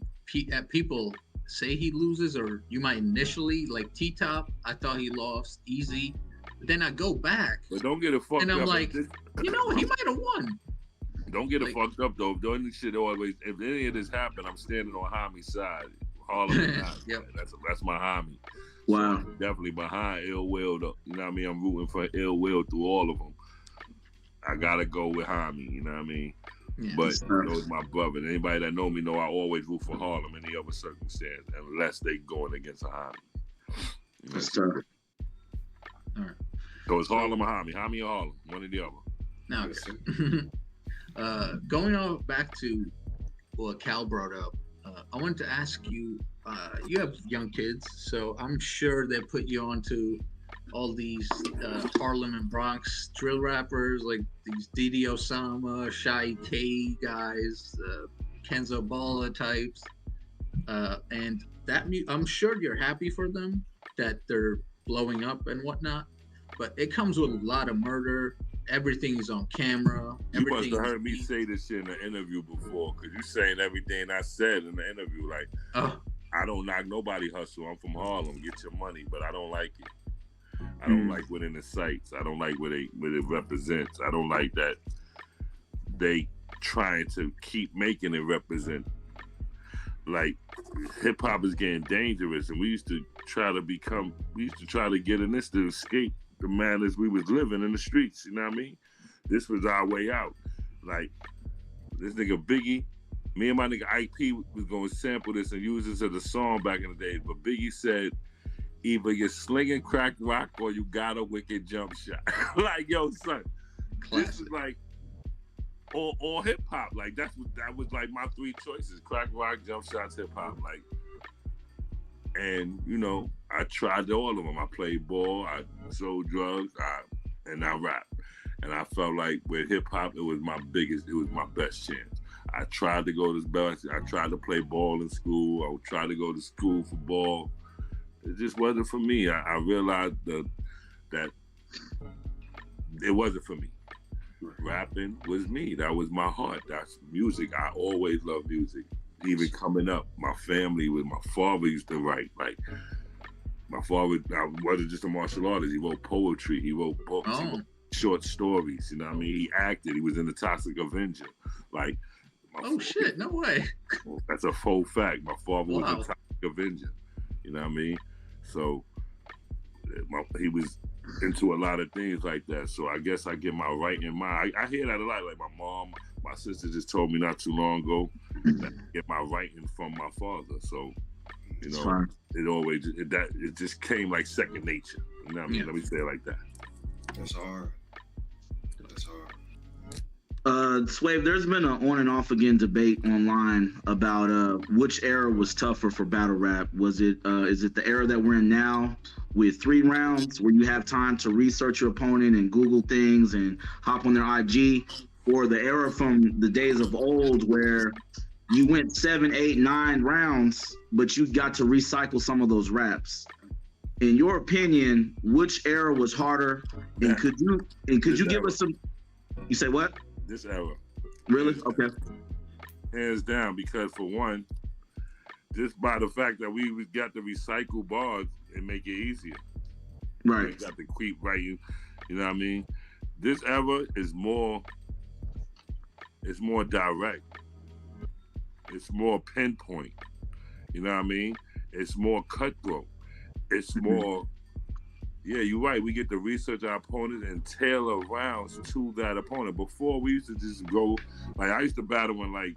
people say he loses, or you might initially like T-Top, I thought he lost easy. But then I go back. But don't get it fucked up. And I'm like, he might have won. Don't get it fucked up though. Don't this shit always. If any of this happened, I'm standing on Hami's side. Harlem, yep. That's my homie. Wow. So definitely behind Ill Will though. You know what I mean? I'm rooting for Ill Will through all of them. I gotta go with Hami. You know what I mean? Yeah. But those my brother. And anybody that know me know I always root for Harlem in any other circumstance, unless they going against a Hami. You know? That's tough. All right. So it's Harlem or Hami. Hami or Harlem. One or the other. Now, okay. Going on back to what Cal brought up, I wanted to ask you, you have young kids, so I'm sure they put you onto all these Harlem and Bronx drill rappers, like these Didi Osama, Shy K guys, Kenzo Balla types, and that I'm sure you're happy for them that they're blowing up and whatnot, but it comes with a lot of murder. Everything is on camera. You must have heard me say this shit in an interview before, because you saying everything I said in the interview. Like, I don't knock nobody hustle. I'm from Harlem. Get your money, but I don't like it. I don't like what it incites. I don't like what it represents. I don't like that they trying to keep making it represent. Like, hip hop is getting dangerous, and we used to try to get in this to escape the madness we was living in the streets. You know what I mean? This was our way out. Like, this nigga Biggie, me and my nigga IP was gonna sample this and use this as a song back in the day. But Biggie said, either you're slinging crack rock or you got a wicked jump shot. Like, yo, son, classic. This is like or hip hop. Like, that was like my three choices: crack rock, jump shots, hip hop. Like, and you know, I tried all of them. I played ball, I sold drugs, and I rap. And I felt like with hip hop, it was my best chance. I tried to go to best. I tried to play ball in school. I tried to go to school for ball. It just wasn't for me. I realized that it wasn't for me. Rapping was me. That was my heart. That's music. I always loved music. Even coming up, my father used to write. Like, my father wasn't just a martial artist. He wrote poetry. He wrote books. He wrote short stories. You know what I mean? He acted. He was in the Toxic Avenger. Like, shit! No way. That's a full fact. My father was the Toxic Avenger. You know what I mean? So he was into a lot of things like that. So I guess I get my writing mind. I hear that a lot. Like, my mom, my sister just told me not too long ago that I get my writing from my father. So, you know, it just came like second nature. You know what I mean? Let me say it like that. That's hard. Swave, there's been an on and off again debate online about which era was tougher for battle rap. Is it the era that we're in now with 3 rounds where you have time to research your opponent and Google things and hop on their IG, or the era from the days of old where you went 7, 8, 9 rounds, but you got to recycle some of those raps? In your opinion, which era was harder? And could you give us some? You say what? This era. Really? Okay. Hands down, because for one, just by the fact that we got to recycle bars and make it easier. Right. We got to keep writing. You know what I mean? This era is more. It's more direct. It's more pinpoint. You know what I mean? It's more cutthroat. It's more. Yeah, you're right. We get to research our opponent and tailor rounds to that opponent. Before, we used to just go, like, I used to battle in like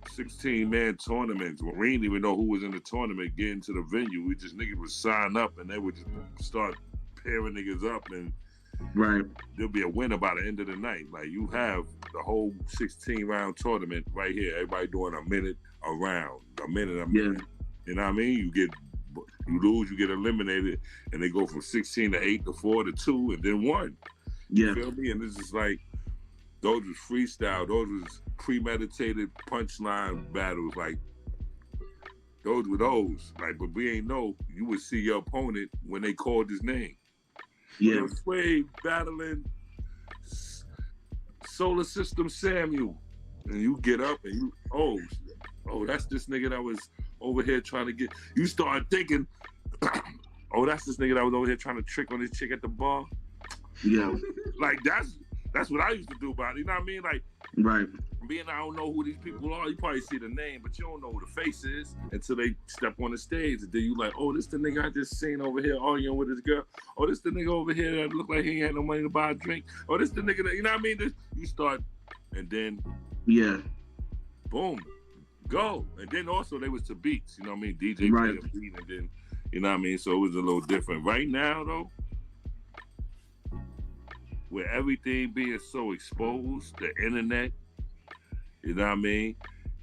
16-man tournaments where we didn't even know who was in the tournament getting to the venue. Niggas would sign up and they would just start pairing niggas up, and there'll be a winner by the end of the night. Like, you have the whole 16-round tournament right here. Everybody doing a minute a round, a minute. You know what I mean? You lose, you get eliminated, and they go from 16 to 8 to 4 to 2, and then 1. You feel me? And this is like, those was freestyle, those was premeditated punchline battles. Like, those were those. Like, but we ain't know. You would see your opponent when they called his name. Yeah. Swave battling Solar System Samuel, and you get up and you, oh, that's this nigga that was over here trying to get. You start thinking, oh, that's this nigga that was over here trying to trick on this chick at the bar. Yeah. Like, that's what I used to do about it. You know what I mean? Like, being I don't know who these people are, you probably see the name, but you don't know who the face is until they step on the stage. And then you like, oh, this the nigga I just seen over here arguing with his girl. Oh, this the nigga over here that look like he ain't had no money to buy a drink. Oh, this the nigga that, you know what I mean? You start and then boom, go. And then also they was to beats, you know what I mean? DJ Right. played a beat, and then, you know what I mean? So it was a little different. Right now, though, with everything being so exposed, the internet, you know what I mean?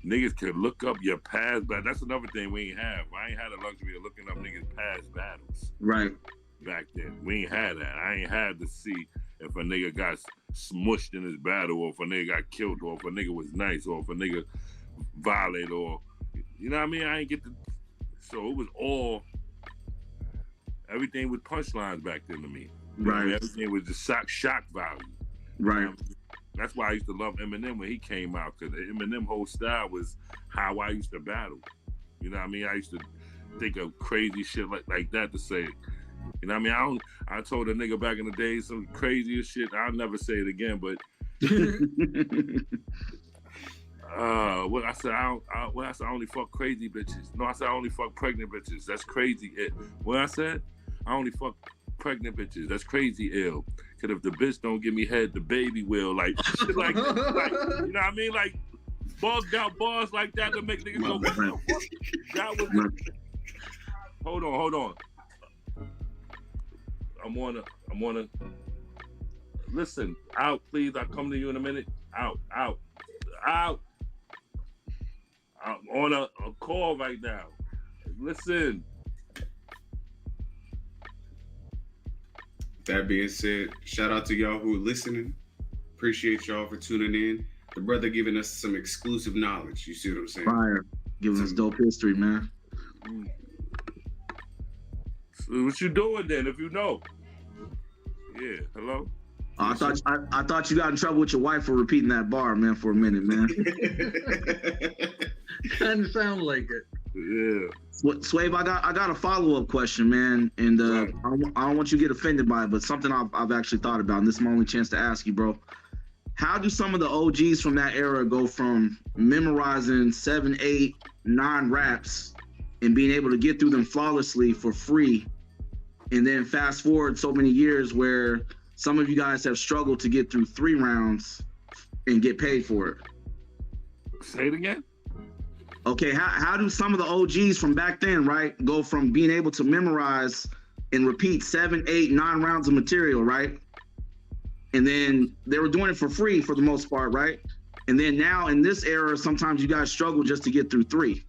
Niggas can look up your past, but that's another thing we ain't have. I ain't had the luxury of looking up niggas' past battles. Right. Back then. We ain't had that. I ain't had to see if a nigga got smushed in his battle, or if a nigga got killed, or if a nigga was nice, or if a nigga violated, or, you know what I mean? I ain't get to, so it was all, everything was punchlines back then to me. Right. I mean, everything was just shock value. Right. You know what I mean? That's why I used to love Eminem when he came out, because Eminem whole style was how I used to battle. You know what I mean? I used to think of crazy shit like that to say it. You know what I mean? I told a nigga back in the day some craziest shit. I'll never say it again, but what I said, I only fuck crazy bitches. No, I said I only fuck pregnant bitches. That's crazy. What I said, I only fuck pregnant bitches. That's crazy ill. Cause if the bitch don't give me head, the baby will. Like shit like you know what I mean? Like bugged out bars like that to make niggas go, what the fuck? That was it. Hold on. I'm on a listen, out, please. I'll come to you in a minute. Out. I'm on a call right now. Listen. That being said, shout out to y'all who are listening. Appreciate y'all for tuning in. The brother giving us some exclusive knowledge. You see what I'm saying? Fire. Giving us dope history, man. So what you doing then if you know? Yeah, hello? I thought you got in trouble with your wife for repeating that bar, man, for a minute, man. Kind of sound like it. Yeah. Swave, I got a follow-up question, man, and I don't want you to get offended by it, but something I've actually thought about, and this is my only chance to ask you, bro. How do some of the OGs from that era go from memorizing 7, 8, 9 raps and being able to get through them flawlessly for free, and then fast forward so many years where some of you guys have struggled to get through 3 rounds and get paid for it? Say it again? Okay, how do some of the OGs from back then, right, go from being able to memorize and repeat 7, 8, 9 rounds of material, right? And then they were doing it for free for the most part, right? And then now in this era, sometimes you guys struggle just to get through 3.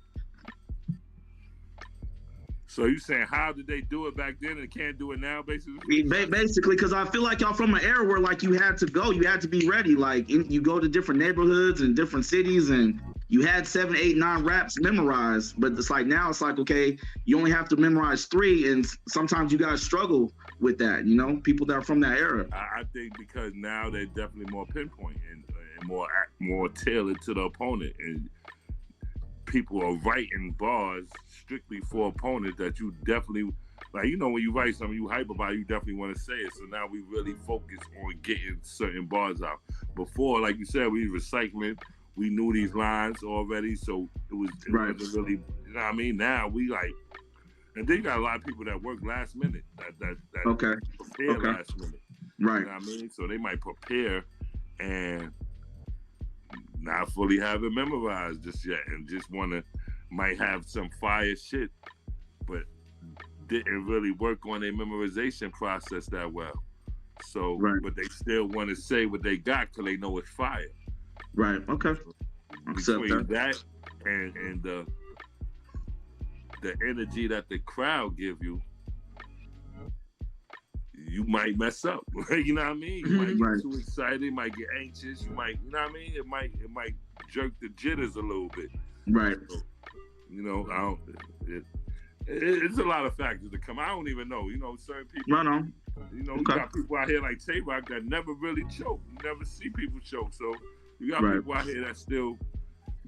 So you saying how did they do it back then and can't do it now, basically? Basically, because I feel like y'all from an era where like you had to be ready. Like you go to different neighborhoods and different cities, and you had 7, 8, 9 raps memorized. But it's like now it's like, okay, you only have to memorize 3, and sometimes you guys struggle with that. You know, people that are from that era. I think because now they're definitely more pinpoint and more tailored to the opponent, and people are writing bars strictly for opponents that you definitely, like, you know, when you write something you hype about, you definitely want to say it. So now we really focus on getting certain bars out. Before, like you said, we were recycling. We knew these lines already, so it wasn't really, you know what I mean? Now we like, and then you got a lot of people that work last minute, that prepare last minute. Right. You know what I mean? So they might prepare and not fully have it memorized just yet, and just might have some fire shit, but didn't really work on their memorization process that well. So, but they still want to say what they got because they know it's fire. Right. Okay. Between that and the energy that the crowd give you, you might mess up. You know what I mean? You might get too excited, might get anxious, you know what I mean? It might jerk the jitters a little bit. Right. So, you know, it's a lot of factors to come. I don't even know. You know, certain people. No. You know, you got people out here like Tay-Rock that never really choke. You never see people choke. So you got people out here that still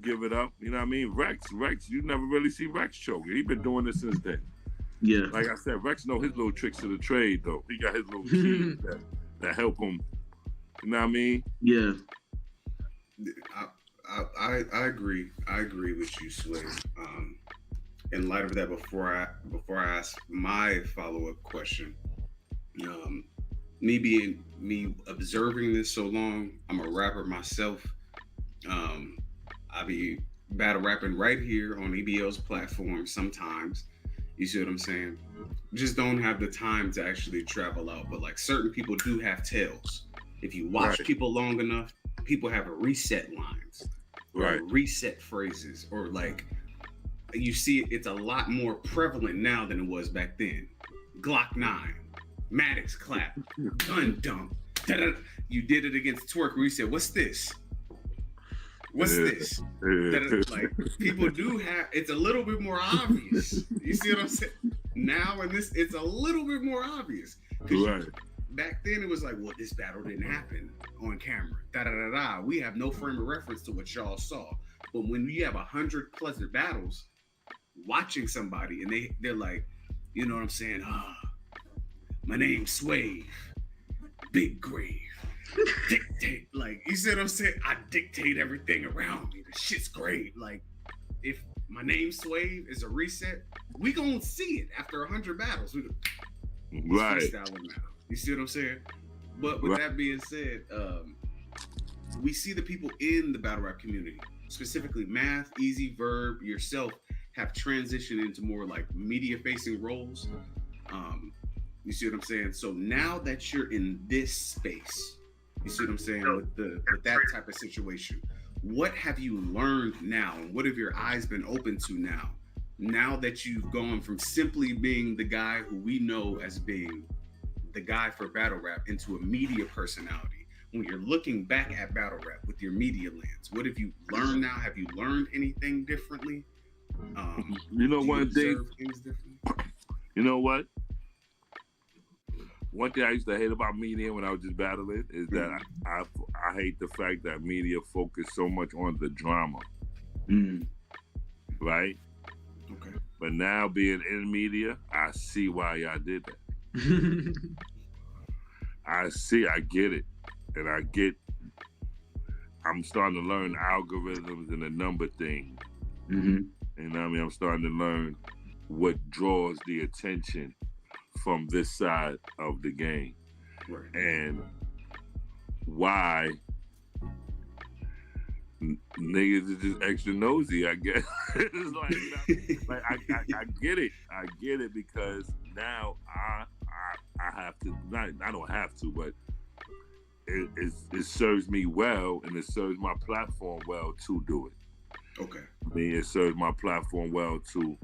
give it up. You know what I mean? Rex, you never really see Rex choke. He been doing this since then. Yeah. Like I said, Rex know his little tricks of the trade, though. He got his little keys that help him. You know what I mean? Yeah. I agree. I agree with you, Swave. In light of that, before I ask my follow-up question, me observing this so long, I'm a rapper myself. I be battle rapping right here on EBL's platform sometimes. You see what I'm saying? Just don't have the time to actually travel out. But like certain people do have tails. If you watch Right. people long enough, people have a reset lines or Right. reset phrases, or like you see it's a lot more prevalent now than it was back then. Glock 9, Maddox clap, gun dump. Da-da. You did it against Twerk where you said, "What's this? What's Yeah. this?" Yeah. Like people do have. It's a little bit more obvious. You see what I'm saying? Now in this, it's a little bit more obvious. 'Cause Right. back then it was like, well, this battle didn't happen on camera. Da da da da. We have no frame of reference to what y'all saw. But when we have 100+ battles, watching somebody and they're like, you know what I'm saying? My name's Swave, Big Grave, dictate. Like, you see what I'm saying? I dictate everything around me. The shit's great. Like, if my name's Swave is a reset, we gonna see it after 100 battles. We Right. freestyling now. You see what I'm saying? But with that being said, we see the people in the battle rap community, specifically Math, Easy, Verb, yourself, have transitioned into more like media-facing roles. You see what I'm saying? So now that you're in this space, you see what I'm saying, with that type of situation, what have you learned now, and what have your eyes been open to now? Now that you've gone from simply being the guy who we know as being the guy for battle rap into a media personality. When you're looking back at battle rap with your media lens, what have you learned now? Have you learned anything differently? You know, do one thing. observe things differently? You know what? One thing I used to hate about media when I was just battling is that I hate the fact that media focus so much on the drama, right? Okay. But now being in media, I see why y'all did that. I get it, and I'm starting to learn algorithms and the number thing. You know what I mean? I'm starting to learn what draws the attention from this side of the game, Right. and why niggas is just extra nosy, I guess. It's like, I get it. I get it because now I have to. I don't have to, but it serves me well, and it serves my platform well to do it. Okay. I mean, it serves my platform well to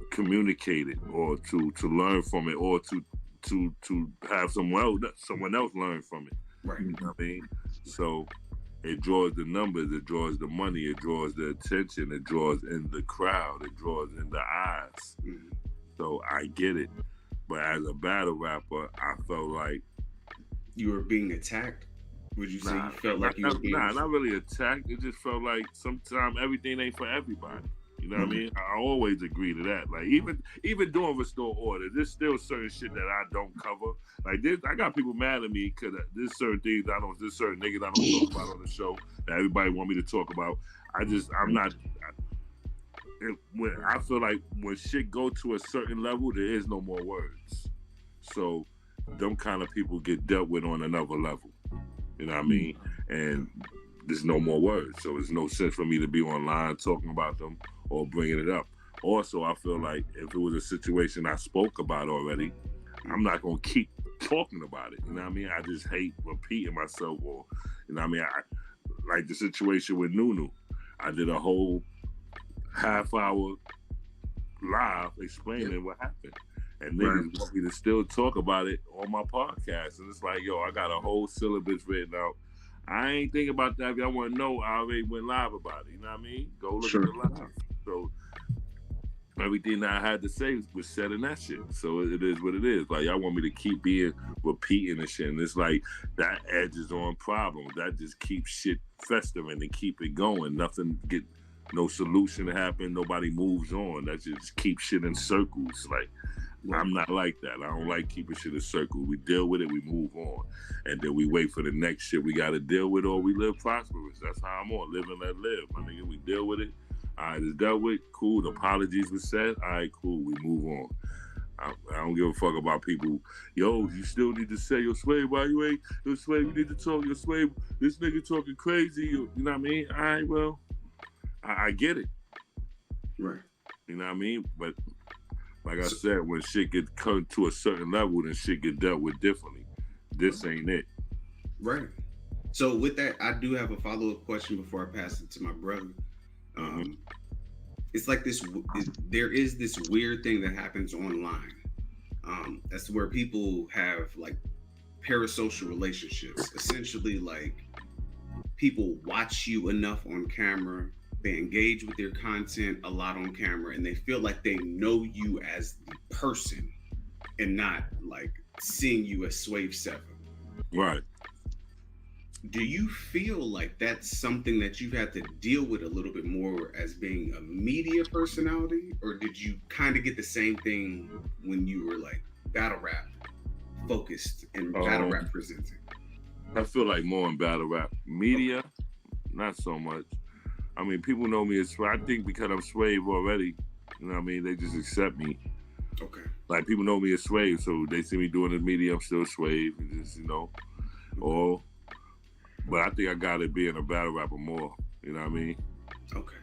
communicate it, or to learn from it, or to have someone else learn from it. Right. You know what I mean? So it draws the numbers, it draws the money, it draws the attention, it draws in the crowd, it draws in the eyes. So I get it. But as a battle rapper, I felt like you were being attacked. Would you say you felt like you were being not really attacked. It just felt like sometimes everything ain't for everybody. You know what I mean? I always agree to that. Like even doing restore order, there's still certain shit that I don't cover. Like this, I got people mad at me because there's certain things there's certain niggas I don't talk about on the show that everybody want me to talk about. I'm not. I feel like when shit go to a certain level, there is no more words. So them kind of people get dealt with on another level. You know what I mean? And there's no more words. So there's no sense for me to be online talking about them or bringing it up. Also, I feel like if it was a situation I spoke about already, I'm not going to keep talking about it. You know what I mean? I just hate repeating myself, or, you know what I mean? Like the situation with Nunu. I did a whole half-hour live explaining what happened. And niggas want me to still talk about it on my podcast. And it's like, yo, I got a whole syllabus written out. I ain't thinking about that. If y'all want to know, I already went live about it. You know what I mean? Go look at the live. So everything that I had to say was said in that shit. So it is what it is. Like, y'all want me to keep repeating and shit. And it's like, that edges on problems. That just keeps shit festering and keep it going. No solution to happen. Nobody moves on. That just keeps shit in circles. Like, I'm not like that. I don't like keeping shit in circles. We deal with it, we move on. And then we wait for the next shit we got to deal with, or we live prosperous. That's how I'm on. Live and let live. My nigga, we deal with it. All right, it's dealt with. Cool. The apologies were said. All right, cool. We move on. I don't give a fuck about people. Yo, you still need to say your Swave. Why you ain't your Swave? You need to talk your Swave. This nigga talking crazy. You know what I mean? All right, well, I get it. Right. You know what I mean? But like I said, when shit get come to a certain level, then shit get dealt with differently. This ain't it. Right. So with that, I do have a follow-up question before I pass it to my brother. It's like this. There is this weird thing that happens online. That's where people have like parasocial relationships. Essentially, like people watch you enough on camera, they engage with your content a lot on camera, and they feel like they know you as the person and not like seeing you as Swave Sevah. Right. Do you feel like that's something that you've had to deal with a little bit more as being a media personality, or did you kind of get the same thing when you were like battle rap focused and battle rap presenting? I feel like more in battle rap. Media, not so much. I mean, people know me as Swave. I think because I'm Swave already, you know what I mean? They just accept me. Okay. Like people know me as Swave, so they see me doing the media, I'm still Swave. Just, you know, or... But I think I got to be in a battle rapper more. You know what I mean? Okay.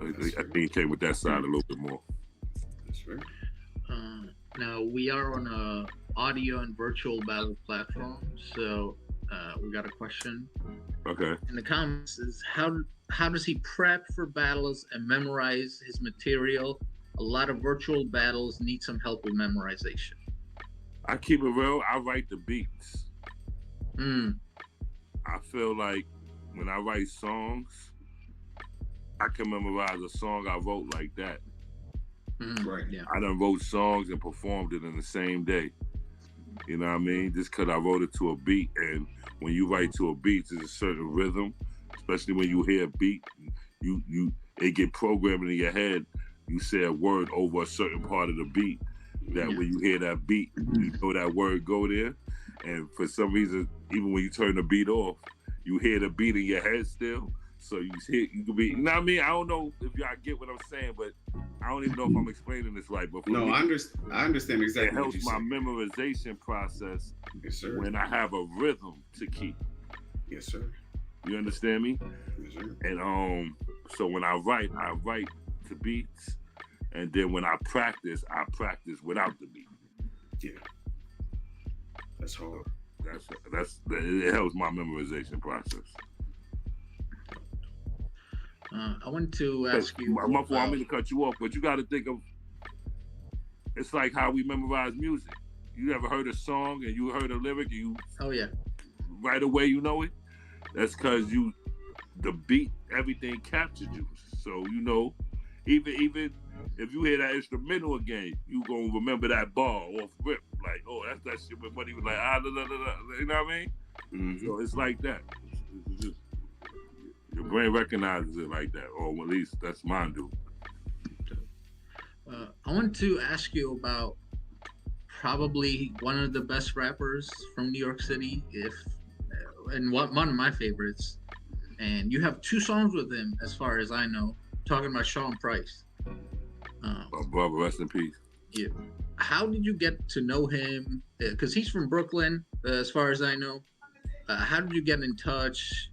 I think it came with that side a little bit more. That's fair. Now we are on a audio and virtual battle platform, so we got a question. Okay. In the comments is how does he prep for battles and memorize his material? A lot of virtual battles need some help with memorization. I keep it real. I write the beats. I feel like when I write songs, I can memorize a song I wrote like that. Right. Yeah. I done wrote songs and performed it in the same day. You know what I mean? Just because I wrote it to a beat. And when you write to a beat, there's a certain rhythm, especially when you hear a beat, it get programmed in your head. You say a word over a certain part of the beat. That when you hear that beat, you know that word go there. And for some reason, even when you turn the beat off, you hear the beat in your head still. So you can be, you know what I mean? I don't know if y'all get what I'm saying, but I don't even know if I'm explaining this right. But no, I understand exactly. It helps what my saying. memorization process. Yes, sir. When I have a rhythm to keep. Yes, sir. You understand me? Yes, sir. And so when I write to beats, and then when I practice without the beat. Yeah. That's hard. It helps my memorization process. I want to ask you. My fault, I mean to cut you off, but you got to think of. It's like how we memorize music. You ever heard a song and you heard a lyric and you? Oh yeah. Right away you know it. That's because the beat, everything captured you. So you know, even if you hear that instrumental again, you gonna remember that bar off rip. Like, oh, that's that shit when Buddy was like, you know what I mean? So it's like that. It's just, your brain recognizes it like that, or at least that's mine do. I want to ask you about probably one of the best rappers from New York City, and one of my favorites. And you have 2 songs with him, as far as I know. Talking about Sean Price. Brother, rest in peace. Yeah. How did you get to know him? Because he's from Brooklyn, as far as I know. How did you get in touch?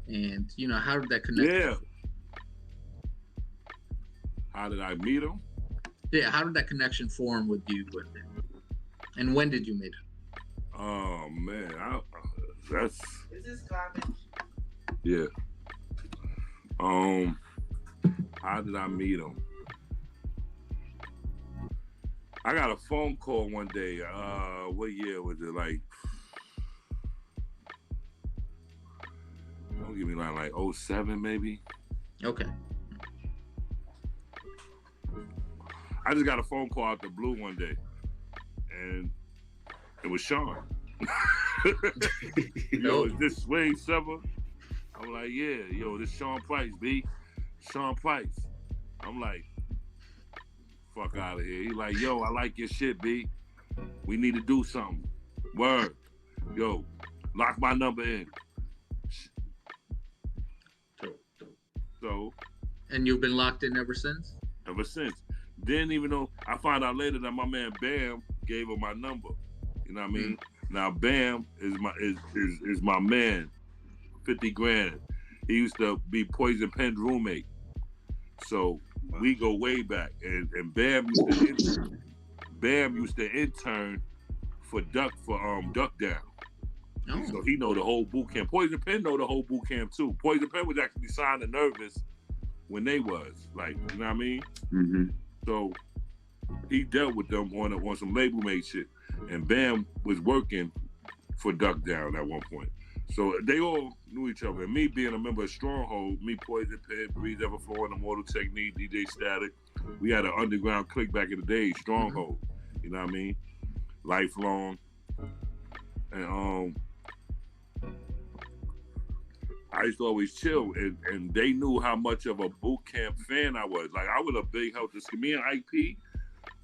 And, how did that connect? Yeah. How did I meet him? Yeah, how did that connection form with you? And when did you meet him? Oh, man. That's... Is this garbage? Yeah. How did I meet him? I got a phone call one day. What year was it? Like, don't give me like 07 maybe. Okay. I just got a phone call out the blue one day, and it was Sean. Yo, is this Swave Sevah? I'm like, yeah. Yo, this Sean Price, B. Sean Price. I'm like, fuck out of here. He like, yo, I like your shit, B. We need to do something. Word. Yo, lock my number in. So. And you've been locked in ever since? Ever since. Didn't even know. I found out later that my man Bam gave her my number. You know what I mean? Now Bam is my man. 50 grand. He used to be Poison Pen's roommate. So we go way back. And Bam used to intern for Duck Down. Oh. So he know the whole boot camp. Poison Pen know the whole boot camp too. Poison Pen was actually signed to Nervous when they was like, you know what I mean? Mm-hmm. So he dealt with them on some label mate shit. And Bam was working for Duck Down at one point. So they all knew each other. And me being a member of Stronghold, me, Poison Pen, Breeze Everflowing, Immortal Technique, DJ Static, we had an underground clique back in the day, Stronghold. You know what I mean? Lifelong. And I used to always chill, and they knew how much of a boot camp fan I was. Like, I was a big Helter Skelter. Me and Ike P,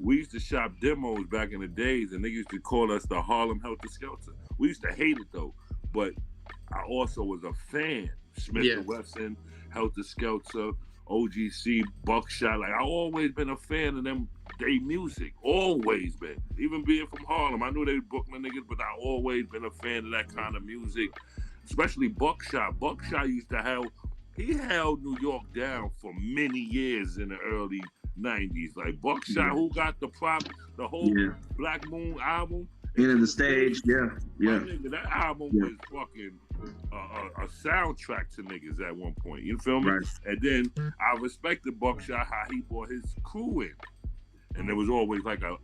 we used to shop demos back in the days, and they used to call us the Harlem Helter Skelter. We used to hate it, though, but I also was a fan. Smith & Wesson, Helter Skelter, OGC, Buckshot. Like, I always been a fan of them, they music. Always been. Even being from Harlem, I knew they was Brooklyn niggas, but I always been a fan of that kind of music. Especially Buckshot. Buckshot used to he held New York down for many years in the early 90s. Like Buckshot, who got the whole Black Moon album. Into the stage, yeah. Nigga, that album was fucking a soundtrack to niggas at one point. You feel me? Right. And then I respected Buckshot, how he brought his crew in. And there was always like a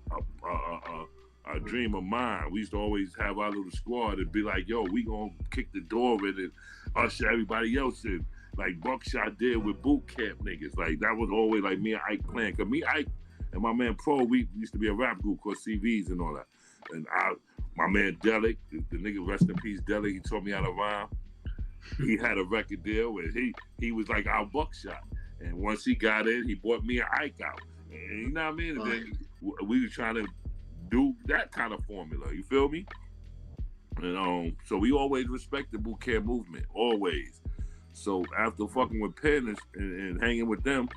dream of mine. We used to always have our little squad and be like, yo, we gonna kick the door in and usher everybody else in. Like Buckshot did with boot camp niggas. Like that was always like me and Ike playing. Cause me, Ike, and my man Pro, we used to be a rap group called CVs and all that. And my man Delic, the nigga, rest in peace, Delic, he taught me how to rhyme. He had a record deal where he was like our Buckshot. And once he got in, he bought me and Ike out. And you know what I mean? And then we were trying to do that kind of formula, you feel me? And so we always respect the boot camp movement, always. So after fucking with Penn and hanging with them,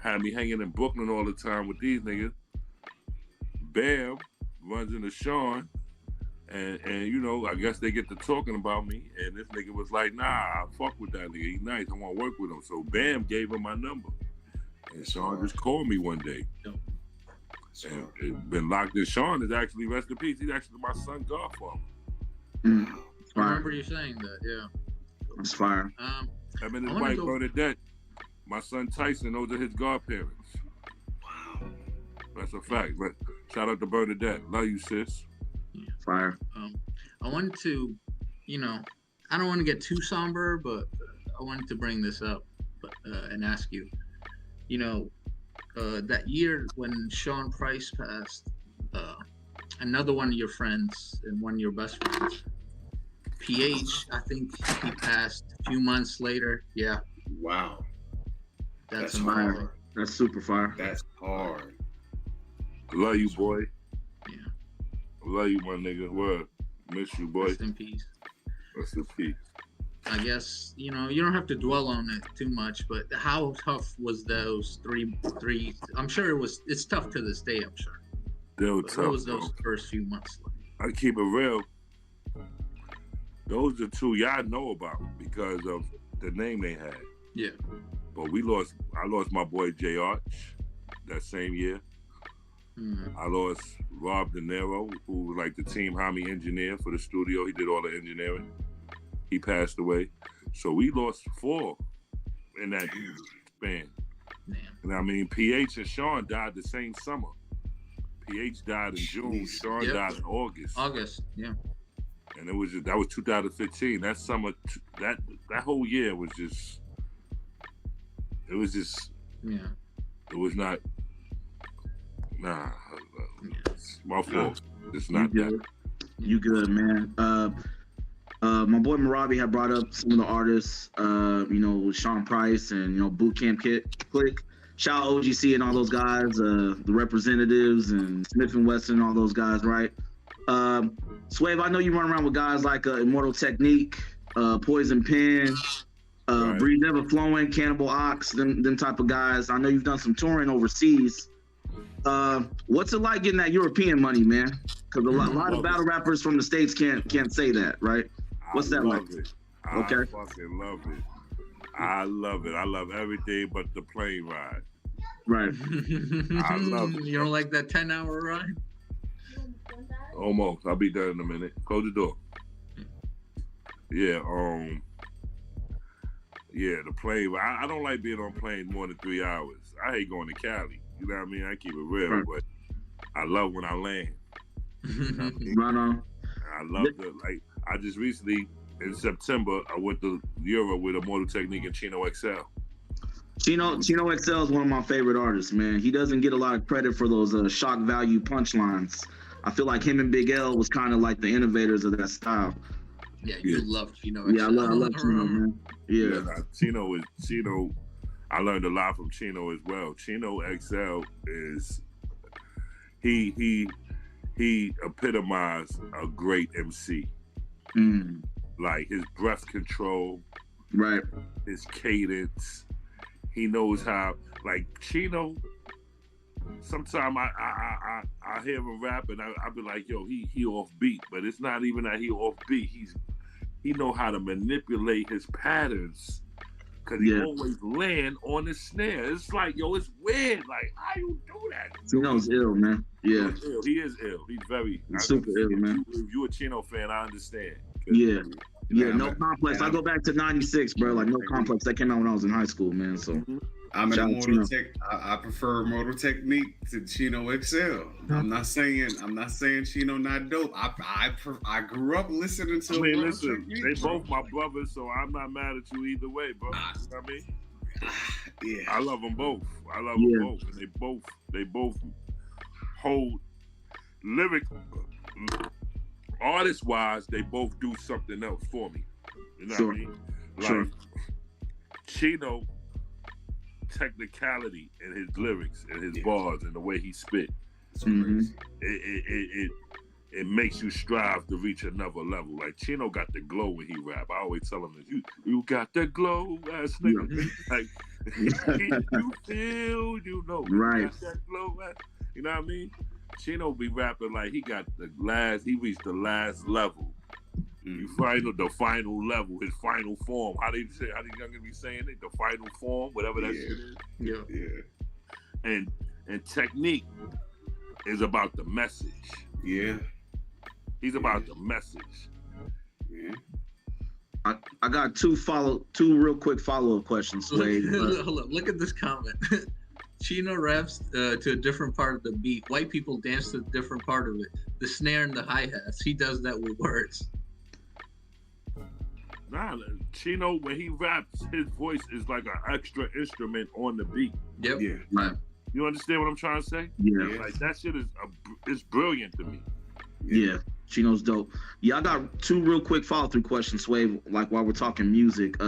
had me hanging in Brooklyn all the time with these niggas. Bam runs into Sean, and you know, I guess they get to talking about me, and this nigga was like, nah, I fuck with that nigga, he nice, I want to work with him. So Bam gave him my number, and Sean just called me one day. And it's been locked in. Sean is actually, rest in peace, he's actually my son godfather. I remember you saying that, yeah. That's fire. I've been his wife Bernadette. My son Tyson, those are his godparents. Wow. That's a fact. But shout out to Bernadette. Love you, sis. Yeah. Fire. I wanted to, you know, I don't want to get too somber, but I wanted to bring this up and ask you, you know, that year when Sean Price passed, another one of your friends and one of your best friends, PH, I think he passed a few months later. Yeah. Wow. That's fire. That's super fire. That's hard. Love you, boy. Yeah. Love you, my nigga. Word. Miss you, boy. Rest in peace. Rest in peace. I guess, you know, you don't have to dwell on it too much, but how tough was those three? I'm sure it's tough to this day, I'm sure. They were tough. What was those first few months like? I keep it real. Those are two y'all know about because of the name they had. Yeah. But I lost my boy J Arch that same year. I lost Rob De Niro, who was like the team homie engineer for the studio. He did all the engineering. He passed away. So we lost 4 in that span. Damn. And I mean, PH and Sean died the same summer. PH died in June. Sean died in August. August, yeah. And that was 2015. That summer, that whole year was just. It was just. Yeah. It was not. Nah. It's my fault. It's not that. You good, man. My boy Marabi had brought up some of the artists, you know, with Sean Price and, you know, Boot Camp Click. Shout out OGC and all those guys, the representatives and Smith & Wesson and all those guys, right? Swave, I know you run around with guys like Immortal Technique, Poison Pen. Right. Breeze Ever Flowing, Cannibal Ox, them type of guys. I know you've done some touring overseas. What's it like getting that European money, man? Because a lot of battle rappers from the States can't say that, right? What's that like? Okay. I fucking love it. I love it. I love everything but the plane ride. Right. I love it. You don't like that 10-hour ride? Almost. I'll be done in a minute. Close the door. Yeah, the plane. I don't like being on plane more than 3 hours. I hate going to Cali. You know what I mean? I keep it real, Right. but I love when I land. You know what I mean? Right on. I love I just recently, in September, I went to Europe with Immortal Technique and Chino XL. Chino XL is one of my favorite artists, man. He doesn't get a lot of credit for those shock value punchlines. I feel like him and Big L was kind of like the innovators of that style. Yeah, you love Chino. Yeah, I love Chino, man. Yeah. Chino. I learned a lot from Chino as well. Chino XL is he epitomized a great MC. Like his breath control, right? His cadence. He knows how. Like Chino. Sometimes I hear him rap and I be like, yo, he off beat, but it's not even that he off beat. He know how to manipulate his patterns. Cause he always land on the snare. It's like, yo, it's weird. Like, how you do that? Chino's ill, man. Yeah. He is ill. He's very super ill, man. If you're a Chino fan, I understand. Yeah. No Complex. I go back to '96, bro. Like No Complex. That came out when I was in high school, man. So I'm an I prefer Immortal Technique to Chino XL. I'm not saying Chino not dope. I grew up listening to. I mean, listen, they both my brothers, so I'm not mad at you either way, bro. You know what I mean? Yeah. I love them both. Them both, and they both hold lyric. Artist-wise, they both do something else for me. You know what I mean? Like Chino, technicality in his lyrics and his bars and the way he spit. It makes you strive to reach another level. Like Chino got the glow when he rap. I always tell him that you got the glow, ass nigga. Like you feel, you know, right? You got that glow, you know what I mean? Chino be rapping like he reached the last level. The final level, his final form. How the youngins be saying it? The final form, whatever that shit is. Yeah. And Technique is about the message. Yeah. He's about the message. Yeah. I got two real quick follow-up questions, Swave. Hold up, look at this comment. Chino raps to a different part of the beat. White people dance to a different part of it. The snare and the hi-hats. He does that with words. Nah, Chino, when he raps, his voice is like an extra instrument on the beat. Yep. Yeah. Right. You understand what I'm trying to say? Yeah. Like that shit is brilliant to me. Yeah. Chino's dope. Yeah, I got two real quick follow-through questions, Swave, like while we're talking music.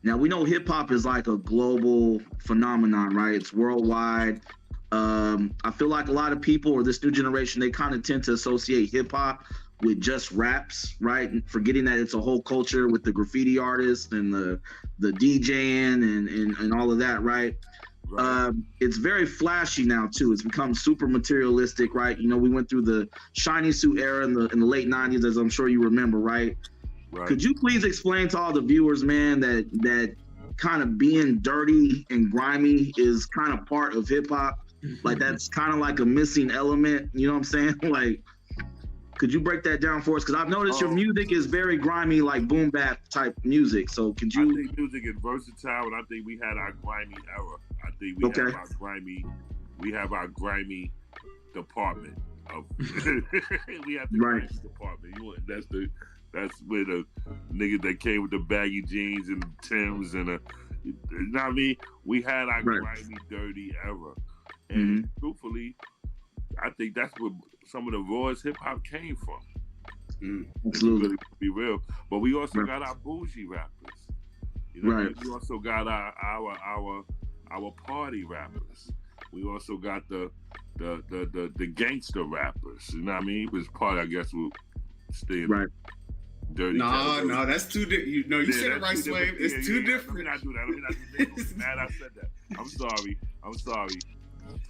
Now, we know hip-hop is like a global phenomenon, right? It's worldwide. I feel like a lot of people, or this new generation, they kind of tend to associate hip-hop with just raps, right? And forgetting that it's a whole culture with the graffiti artists and the DJing and all of that, right? Right. It's very flashy now too. It's become super materialistic, right? You know, we went through the shiny suit era in the late '90s, as I'm sure you remember, right? Right. Could you please explain to all the viewers, man, that kind of being dirty and grimy is kind of part of hip hop? Like that's kind of like a missing element. You know what I'm saying? Like, could you break that down for us? Because I've noticed your music is very grimy, like boom bap type music. So could you? I think music is versatile, and I think we had our grimy era. I think we have our grimy department of. We have the grimy department. That's where the niggas that came with the baggy jeans and Timbs and you know what I mean? We had our grimy, dirty era, and truthfully, I think that's where some of the rawest hip hop came from. Absolutely. Really, be real. But we also got our bougie rappers. You know, we also got our party rappers. We also got the gangster rappers. You know what I mean? It was part, I guess, we'll stay dirty. No, that's too different. You said it right, Swave. It's too different. Let me not do that. Mad I said that. I'm sorry.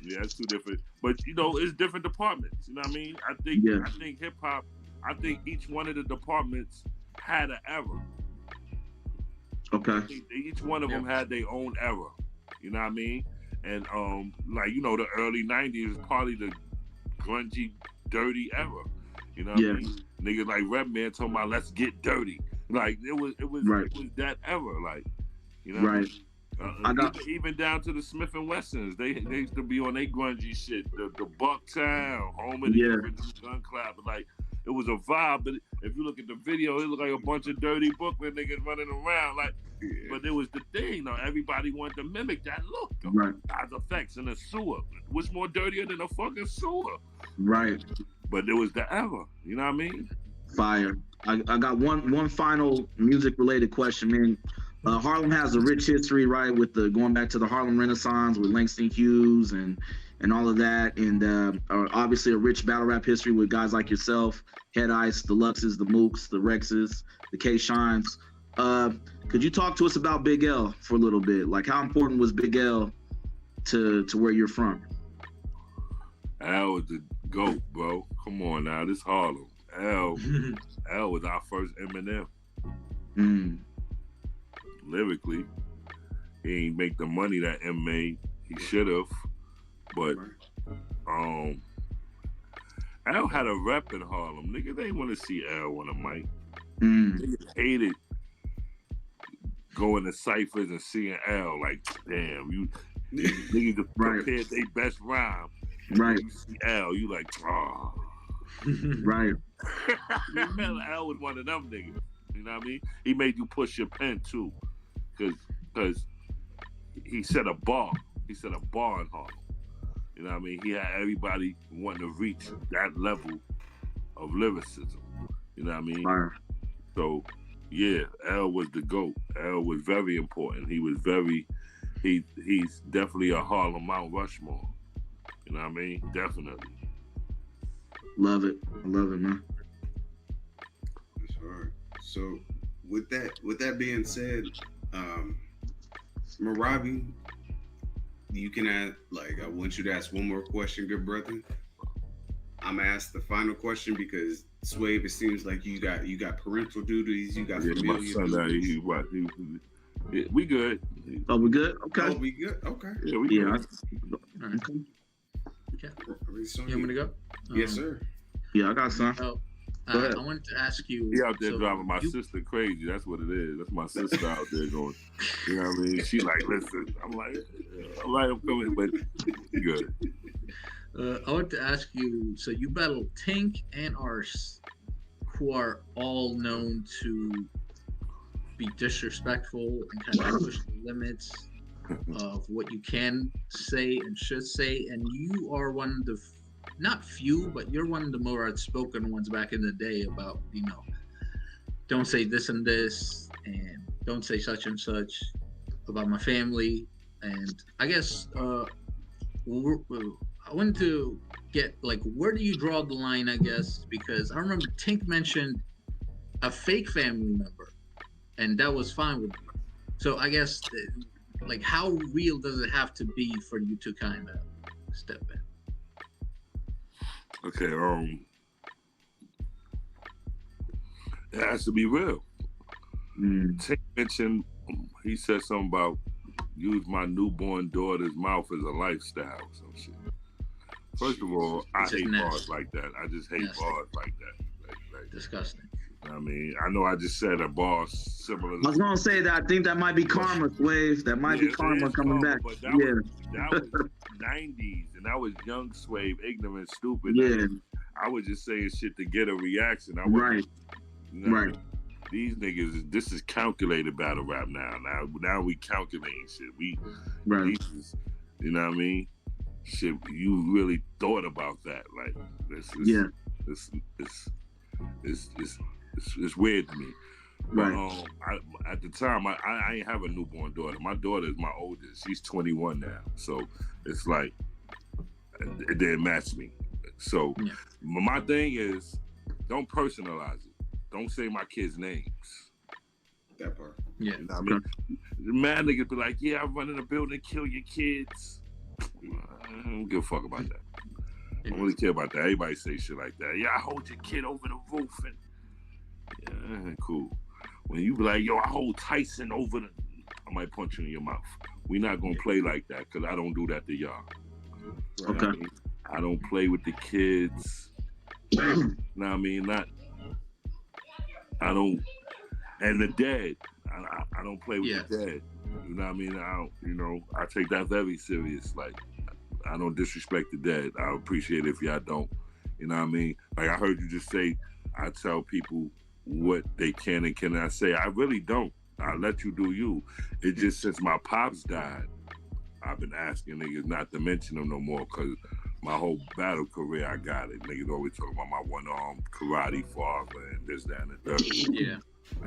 Yeah, it's too different. But it's different departments. You know what I mean? I think hip hop. I think each one of the departments had an era. Okay. Each one of them had their own era. You know what I mean? And the early '90s is probably the grungy, dirty era. You know what I mean? Niggas like Redman talking about let's get dirty. Like it was that era. Like Right. Even down to the Smith and Wessons, they used to be on their grungy shit. The Bucktown, home of the gun clap. Like it was a vibe. But if you look at the video, it looked like a bunch of dirty Brooklyn niggas running around. Like, but it was the thing. Though everybody wanted to mimic that look. Though. Right. God's effects in the sewer. What's more dirtier than a fucking sewer? Right. But it was the era. You know what I mean? Fire. I got one final music related question, man. Harlem has a rich history, right, with the going back to the Harlem Renaissance with Langston Hughes and all of that, and obviously a rich battle rap history with guys like yourself, Head Ice, the Luxes, the Mooks, the Rexes, the K Shines. Could you talk to us about Big L for a little bit? Like, how important was Big L to where you're from? L was the GOAT, bro. Come on now, this Harlem. L was our first Eminem. Lyrically, he ain't make the money that M made. He should have, but L had a rep in Harlem. Nigga, they want to see L on a mic. Niggas hated going to ciphers and seeing L. Like, damn, you niggas prepared their best rhyme. Right. You see L, you like, oh. Right. L was one of them niggas. You know what I mean? He made you push your pen too, because he set a bar. He set a bar in Harlem. You know what I mean? He had everybody wanting to reach that level of lyricism. You know what I mean? Fire. So, yeah, L was the GOAT. L was very important. He was he's definitely a Harlem Mount Rushmore. You know what I mean? Definitely. Love it. I love it, man. That's right. So with that being said, Marabi, you can ask, I want you to ask one more question, good brother. I'm gonna ask the final question because Swave, it seems like you got parental duties, you got familial duties. We good. Oh, we good? Okay. Oh, we good? Okay. Yeah, we good. Okay. You want me to go? Yes, sir. Yeah, I got some. I wanted to ask you. He out there driving my sister crazy. That's what it is. That's my sister out there going. You know what I mean? She like, listen. I'm like, all right, I'm coming, but good. I want to ask you. So you battled Tink and Ars, who are all known to be disrespectful and kind of push the limits of what you can say and should say, and you are one of the not few, but you're one of the more outspoken ones back in the day about, don't say this and this, and don't say such and such about my family. And I guess I wanted to get, where do you draw the line, I guess? Because I remember Tink mentioned a fake family member, and that was fine with me. So I guess, how real does it have to be for you to kind of step in? Okay, it has to be real. Tink mentioned, he said something about use my newborn daughter's mouth as a lifestyle or some shit. First of all, I hate bars like that. I just hate bars like that. Disgusting. I mean, I know I just said a bar similar. I was gonna say that I think that might be karma, Swave. That might be karma coming back. But that was 90s, and I was young Swave, ignorant, stupid. Yeah. I was just saying shit to get a reaction. Right. These niggas, this is calculated battle rap now. Now we calculating shit. You know what I mean? Shit, you really thought about that? Like this is, it's weird to me. Right. But, at the time, I ain't have a newborn daughter. My daughter is my oldest. She's 21 now. So it's like, it didn't match me. So my thing is, don't personalize it. don't say my kids' names. That part. Yeah. You know what I mean? Mad niggas be like, yeah, I run in a building, kill your kids. I don't give a fuck about that. I don't really care about that. Everybody say shit like that. Yeah, I hold your kid over the roof and yeah, cool. When you be like, yo, I hold Tyson over the, I might punch you in your mouth. We not gonna play like that because I don't do that to y'all. Right? Okay. I don't play with the kids. Know what I mean? I don't, and the dead. I don't play with the dead. You know what I mean? I take that very serious. Like, I don't disrespect the dead. I appreciate it if y'all don't. You know what I mean? Like, I heard you just say, I tell people what they can and cannot say. I really don't. I let you do you. It's just since my pops died, I've been asking niggas not to mention them no more because my whole battle career, I got it. Niggas always talk about my one-arm karate father and this, that, and the third. Yeah.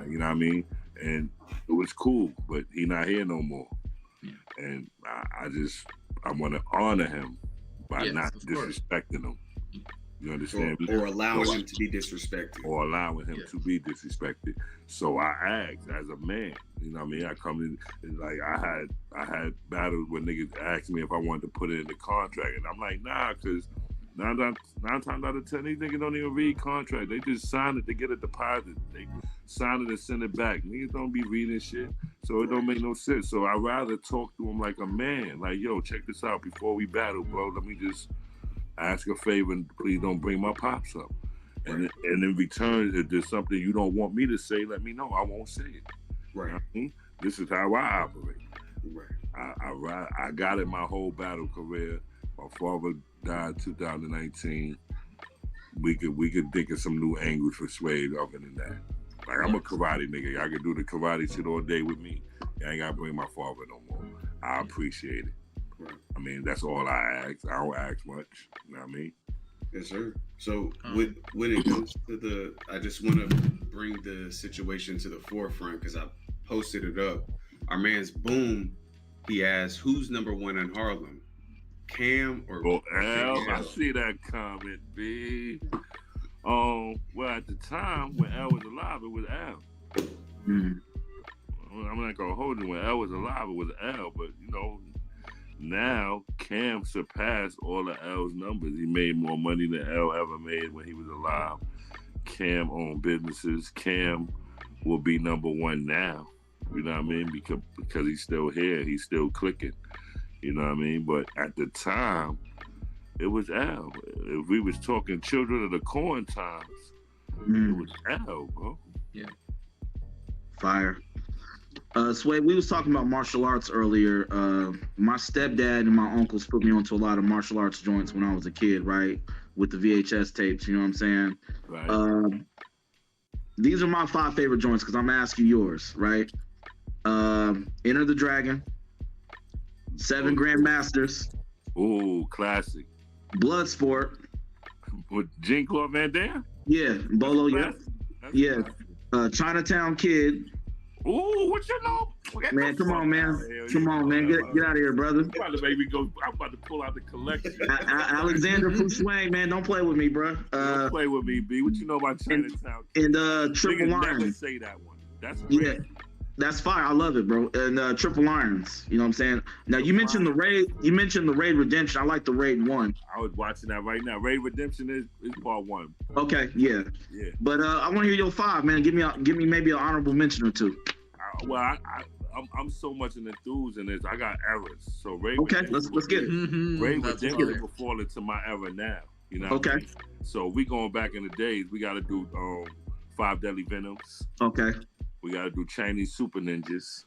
You know what I mean? And it was cool, but he not here no more. Yeah. And I want to honor him by not disrespecting him. You understand? Or allowing him to be disrespected. Or allowing him to be disrespected. So I asked as a man, you know what I mean? I come in, like I had battles where niggas asked me if I wanted to put it in the contract. And I'm like, nah, because nine times out of 10, these niggas don't even read contract. They just sign it to get a deposit. They sign it and send it back. Niggas don't be reading shit. So it don't make no sense. So I'd rather talk to him like a man. Like, yo, check this out before we battle, bro. Let me just ask a favor and please don't bring my pops up. And in return, if there's something you don't want me to say, let me know. I won't say it. Right. You know what I mean? This is how I operate. Right. I got it my whole battle career. My father died 2019. We could think of some new angles for Swave other than that. Like, I'm a karate nigga. I can do the karate shit all day with me. I ain't gotta bring my father no more. I appreciate it. Right. I mean, that's all I ask. I don't ask much. You know what I mean? Yes, sir. So when it comes to I just want to bring the situation to the forefront because I posted it up. Our man's Boom, he asked, who's number one in Harlem? Cam or L? I see that comment, B. Well, at the time when L was alive, it was L. I'm not gonna hold you. When L was alive, it was L. But you know, now Cam surpassed all of L's numbers. He made more money than L ever made when he was alive. Cam owned businesses. Cam will be number one now. You know what I mean? Because he's still here. He's still clicking. You know what I mean? But at the time, it was L. If we was talking Children of the Corn times, it was L, bro. Yeah. Fire. Sway, we was talking about martial arts earlier. My stepdad and my uncles put me onto a lot of martial arts joints when I was a kid, right? With the VHS tapes, you know what I'm saying? Right. These are my 5 favorite joints because I'm gonna ask you yours, right? Enter the Dragon, 7 Grandmasters. Ooh, classic. Bloodsport. With Jean-Claude Van Damme? Yeah, Bolo, yeah. Yeah. Classic. Chinatown Kid. Ooh, what you know? Man, come on, man. Come on, man. Get out of here, brother. I'm about to pull out the collection. Alexander Fuswang, man. Don't play with me, bro. Don't play with me, B. What you know about Chinatown? And Triple Irons. Never say that one. That's great. Yeah. That's fire. I love it, bro. And Triple Irons. You know what I'm saying? Now you mentioned the Raid. You mentioned the Raid Redemption. I like the Raid 1. I was watching that right now. Raid Redemption is part 1. Okay, yeah. Yeah. But I want to hear your 5, man. Give me maybe an honorable mention or 2. I'm so much an enthusiast in this. I got errors. So Raid. Okay, let's get it. Raid Redemption will fall into my era now. You know. Okay. What I mean? So we going back in the days. We got to do 5 Deadly Venoms. Okay. We got to do Chinese Super Ninjas.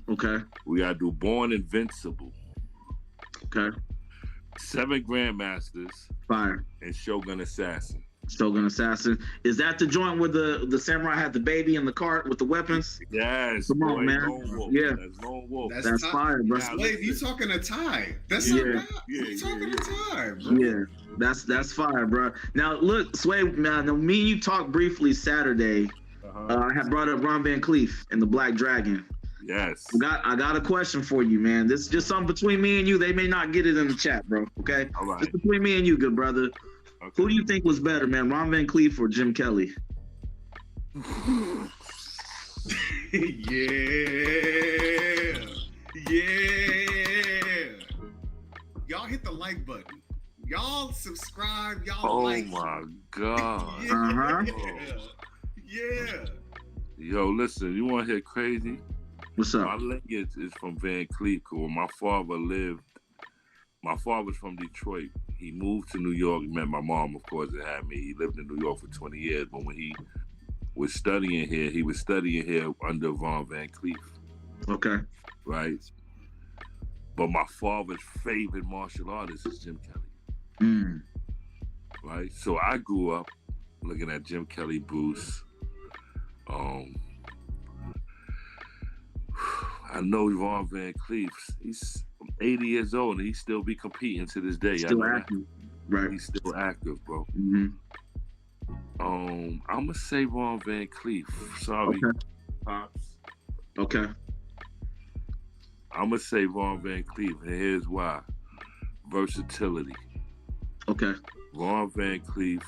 Okay. We got to do Born Invincible. Okay. 7 Grandmasters. Fire. And Shogun Assassin. Shogun Assassin. Is that the joint where the samurai had the baby in the cart with the weapons? Yes. Come on, man. Yeah. That's Lone Wolf. That's fire, bro. Wait, you talking a tie? That's you talking a tie, bro. Yeah. That's fire, bro. Now look, Sway. Now me and you talked briefly Saturday. I had brought up Ron Van Cleef and the Black Dragon. Yes. I got a question for you, man. This is just something between me and you. They may not get it in the chat, bro. Okay? All right. Just between me and you, good brother. Okay. Who do you think was better, man? Ron Van Cleef or Jim Kelly? Yeah. Yeah. Y'all hit the like button. Y'all subscribe. Y'all like. Oh my God. Yeah. Uh-huh. Yeah. Yo, listen, you want to hear crazy? What's My up? lineage is from Van Cleef, where my father lived. My father's from Detroit. He moved to New York, met my mom, of course, and had me. He lived in New York for 20 years, but when he was studying here, he was studying here under Von Van Cleef, Okay. right? But my father's favorite martial artist is Jim Kelly, Mm. right? So I grew up looking at Jim Kelly, Bruce. I know Von Van Cleef. He's 80 years old and he still be competing to this day. Still I know active. that. Right. He's still active, bro. Mm-hmm. I'm gonna say Von Van Cleef. Sorry, Okay. Pops. Okay. I'm gonna say Von Van Cleef, and here's why: versatility. Okay. Von Van Cleef,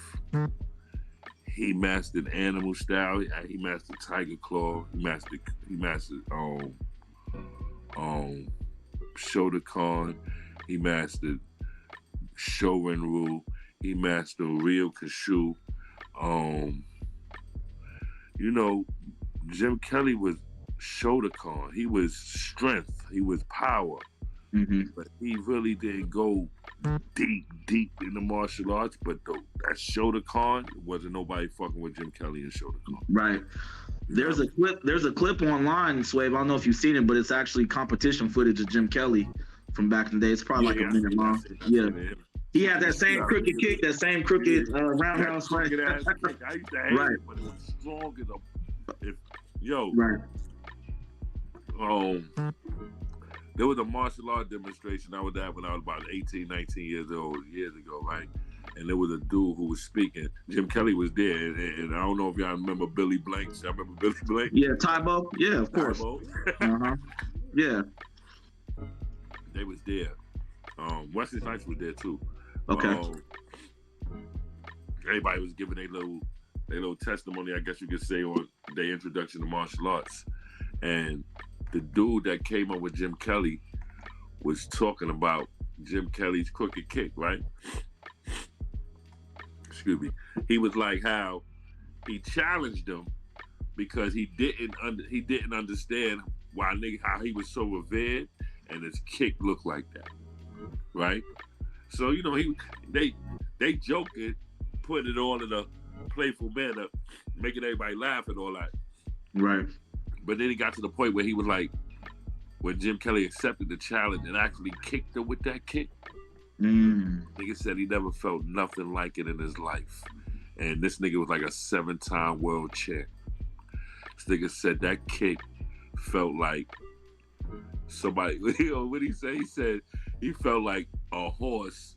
he mastered animal style. He mastered Tiger Claw. He mastered Shotokan. He mastered Shorin-Ryu. He mastered Ryo Kashu. You know, Jim Kelly was Shotokan. He was strength. He was power. Mm-hmm. But he really didn't go deep in the martial arts. But that Shotokan, wasn't nobody fucking with Jim Kelly and Shotokan. Right. There's a clip online, Swave. I don't know if you've seen it, but it's actually competition footage of Jim Kelly from back in the day. It's probably like a minute long. Yeah. He had that same crooked kick, that same crooked roundhouse right. Crooked ass kick. I used to hate Right. it, but it was strong as a. Right. There was a martial art demonstration I was at when I was about 18, 19 years old, years ago, right? And there was a dude who was speaking. Jim Kelly was there, and I don't know if y'all remember Billy Blanks. Y'all remember Billy Blanks? Yeah, Tybo. Yeah, of course. Uh-huh. Yeah. They was there. Wesley Snipes was there too. Okay. Everybody was giving their little testimony, I guess you could say, on their introduction to martial arts. And the dude that came up with Jim Kelly was talking about Jim Kelly's crooked kick, right? Excuse me. He was like how he challenged him because he didn't understand how he was so revered and his kick looked like that, right? So they joked it, put it all in a playful manner, making everybody laugh and all that. Right. But then he got to the point where he was like, when Jim Kelly accepted the challenge and actually kicked him with that kick, nigga said he never felt nothing like it in his life. And this nigga was like a 7-time world champ. This nigga said that kick felt like somebody, what did he say? He said he felt like a horse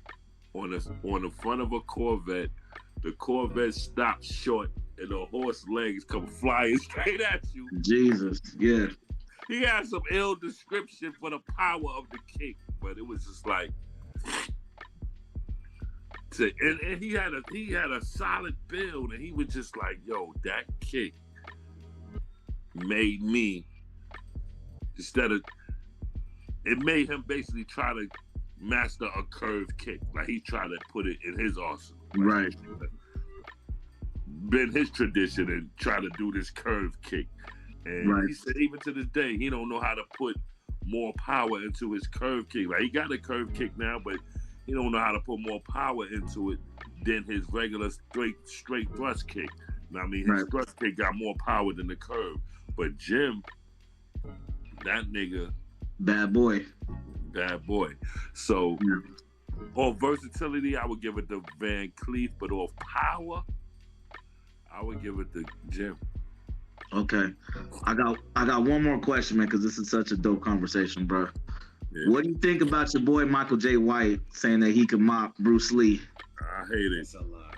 on the front of a Corvette. The Corvette stopped short and the horse legs come flying straight at you. Jesus, yeah. He had some ill description for the power of the kick, but it was just like, and he had a solid build, and he was just like, yo, that kick made me, it made him basically try to master a curved kick. Like he tried to put it in his arsenal. Right. Been his tradition and try to do this curved kick. And he said even to this day, he don't know how to put more power into his curved kick. Like he got a curved kick now, but he don't know how to put more power into it than his regular straight thrust kick. Now, I mean, his thrust kick got more power than the curve. But Jim, that nigga, bad boy. So on versatility, I would give it to Van Cleef, but off power, I would give it to Jim. Okay, I got one more question, man, because this is such a dope conversation, bro. Yeah. What do you think about your boy Michael J. White saying that he could mop Bruce Lee? I hate it. That's a lie.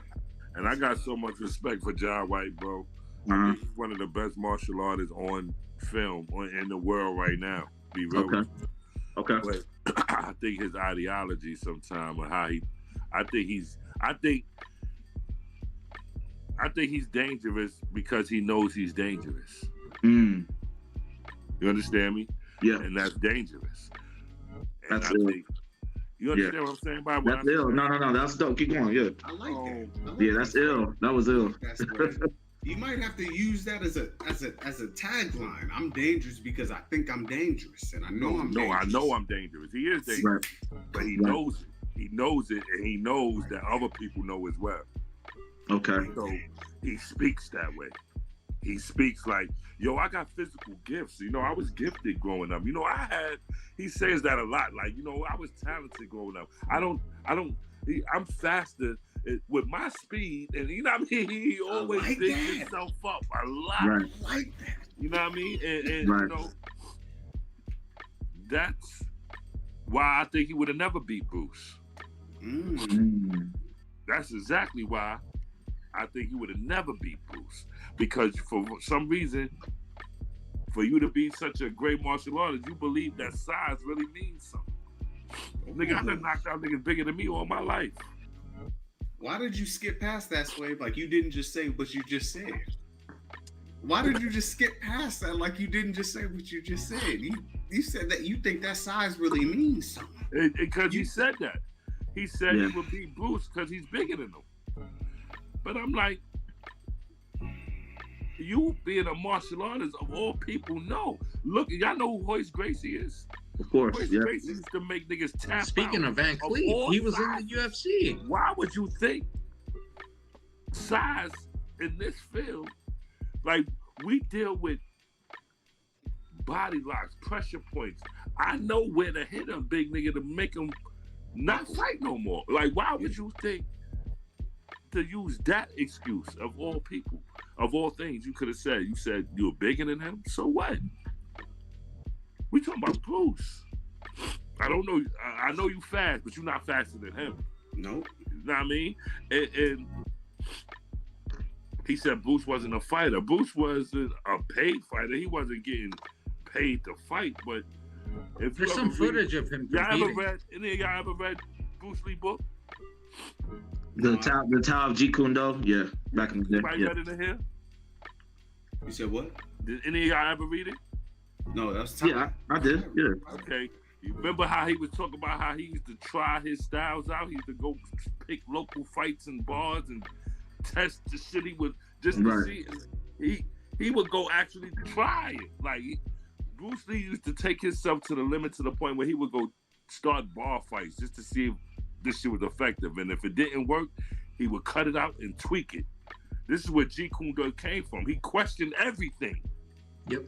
And I got so much respect for John White, bro. Uh-huh. I think he's one of the best martial artists on film in the world right now. Be real. Okay. But I think his ideology sometimes, or how I think I think he's dangerous because he knows he's dangerous. Mm. You understand me? Yeah. And that's dangerous. And That's I think you understand what I'm saying by what That's ill. No. That's dope. Keep going. Yeah. I like that. I like Yeah, that's ill. That was ill. That's great. You might have to use that as a tagline. I'm dangerous because I think I'm dangerous, and I know I'm dangerous. I know I'm dangerous. He is dangerous, but he knows it. He knows it, and he knows that other people know as well. Okay. So he speaks that way. He speaks like, yo, I got physical gifts. You know, I was gifted growing up. You know, he says that a lot. Like, you know, I was talented growing up. I'm faster with my speed. And you know what I mean? He always digs himself up a lot. Right. I like that. You know what I mean? And you know, that's why I think he would have never beat Bruce. Mm. That's exactly why I think he would have never beat Bruce. Because for some reason, for you to be such a great martial artist, you believe that size really means something. Nigga, I done knocked out niggas bigger than me all my life. Why did you skip past that, Swave? Like you didn't just say what you just said. Why did you just skip past that like you didn't just say what you just said? You said that you think that size really means something. Because he said that. He said he would beat Bruce because he's bigger than him. But I'm like, you being a martial artist of all people know. Look, y'all know who Hoist Gracie is? Of course, Hoist Gracie used to make niggas tap Speaking out of Van Cleef, he was in the UFC. Why would you think size in this field, like we deal with body locks, pressure points. I know where to hit a big nigga to make him not fight no more. Like, why would you think to use that excuse of all people, of all things you could have said? You said you were bigger than him, so what? We talking about Bruce. I don't know. I know you fast, but you're not faster than him. Nope. You know what I mean? And he said Bruce wasn't a fighter. Bruce wasn't a paid fighter. He wasn't getting paid to fight. But if there's some footage of him competing. Any of y'all ever read Bruce Lee book? The Tao of Jeet Kune Do? Yeah, back in the day. Anybody read it in here? You said what? Did any of y'all ever read it? No, that's Tao. Yeah, I did. Yeah. Okay. You remember how he was talking about how he used to try his styles out? He used to go pick local fights and bars and test the shit he would just to see. He would go actually try it. Like Bruce Lee used to take himself to the limit to the point where he would go start bar fights just to see if this shit was effective. And if it didn't work, he would cut it out and tweak it. This is where Jeet Kune Do came from. He questioned everything. Yep.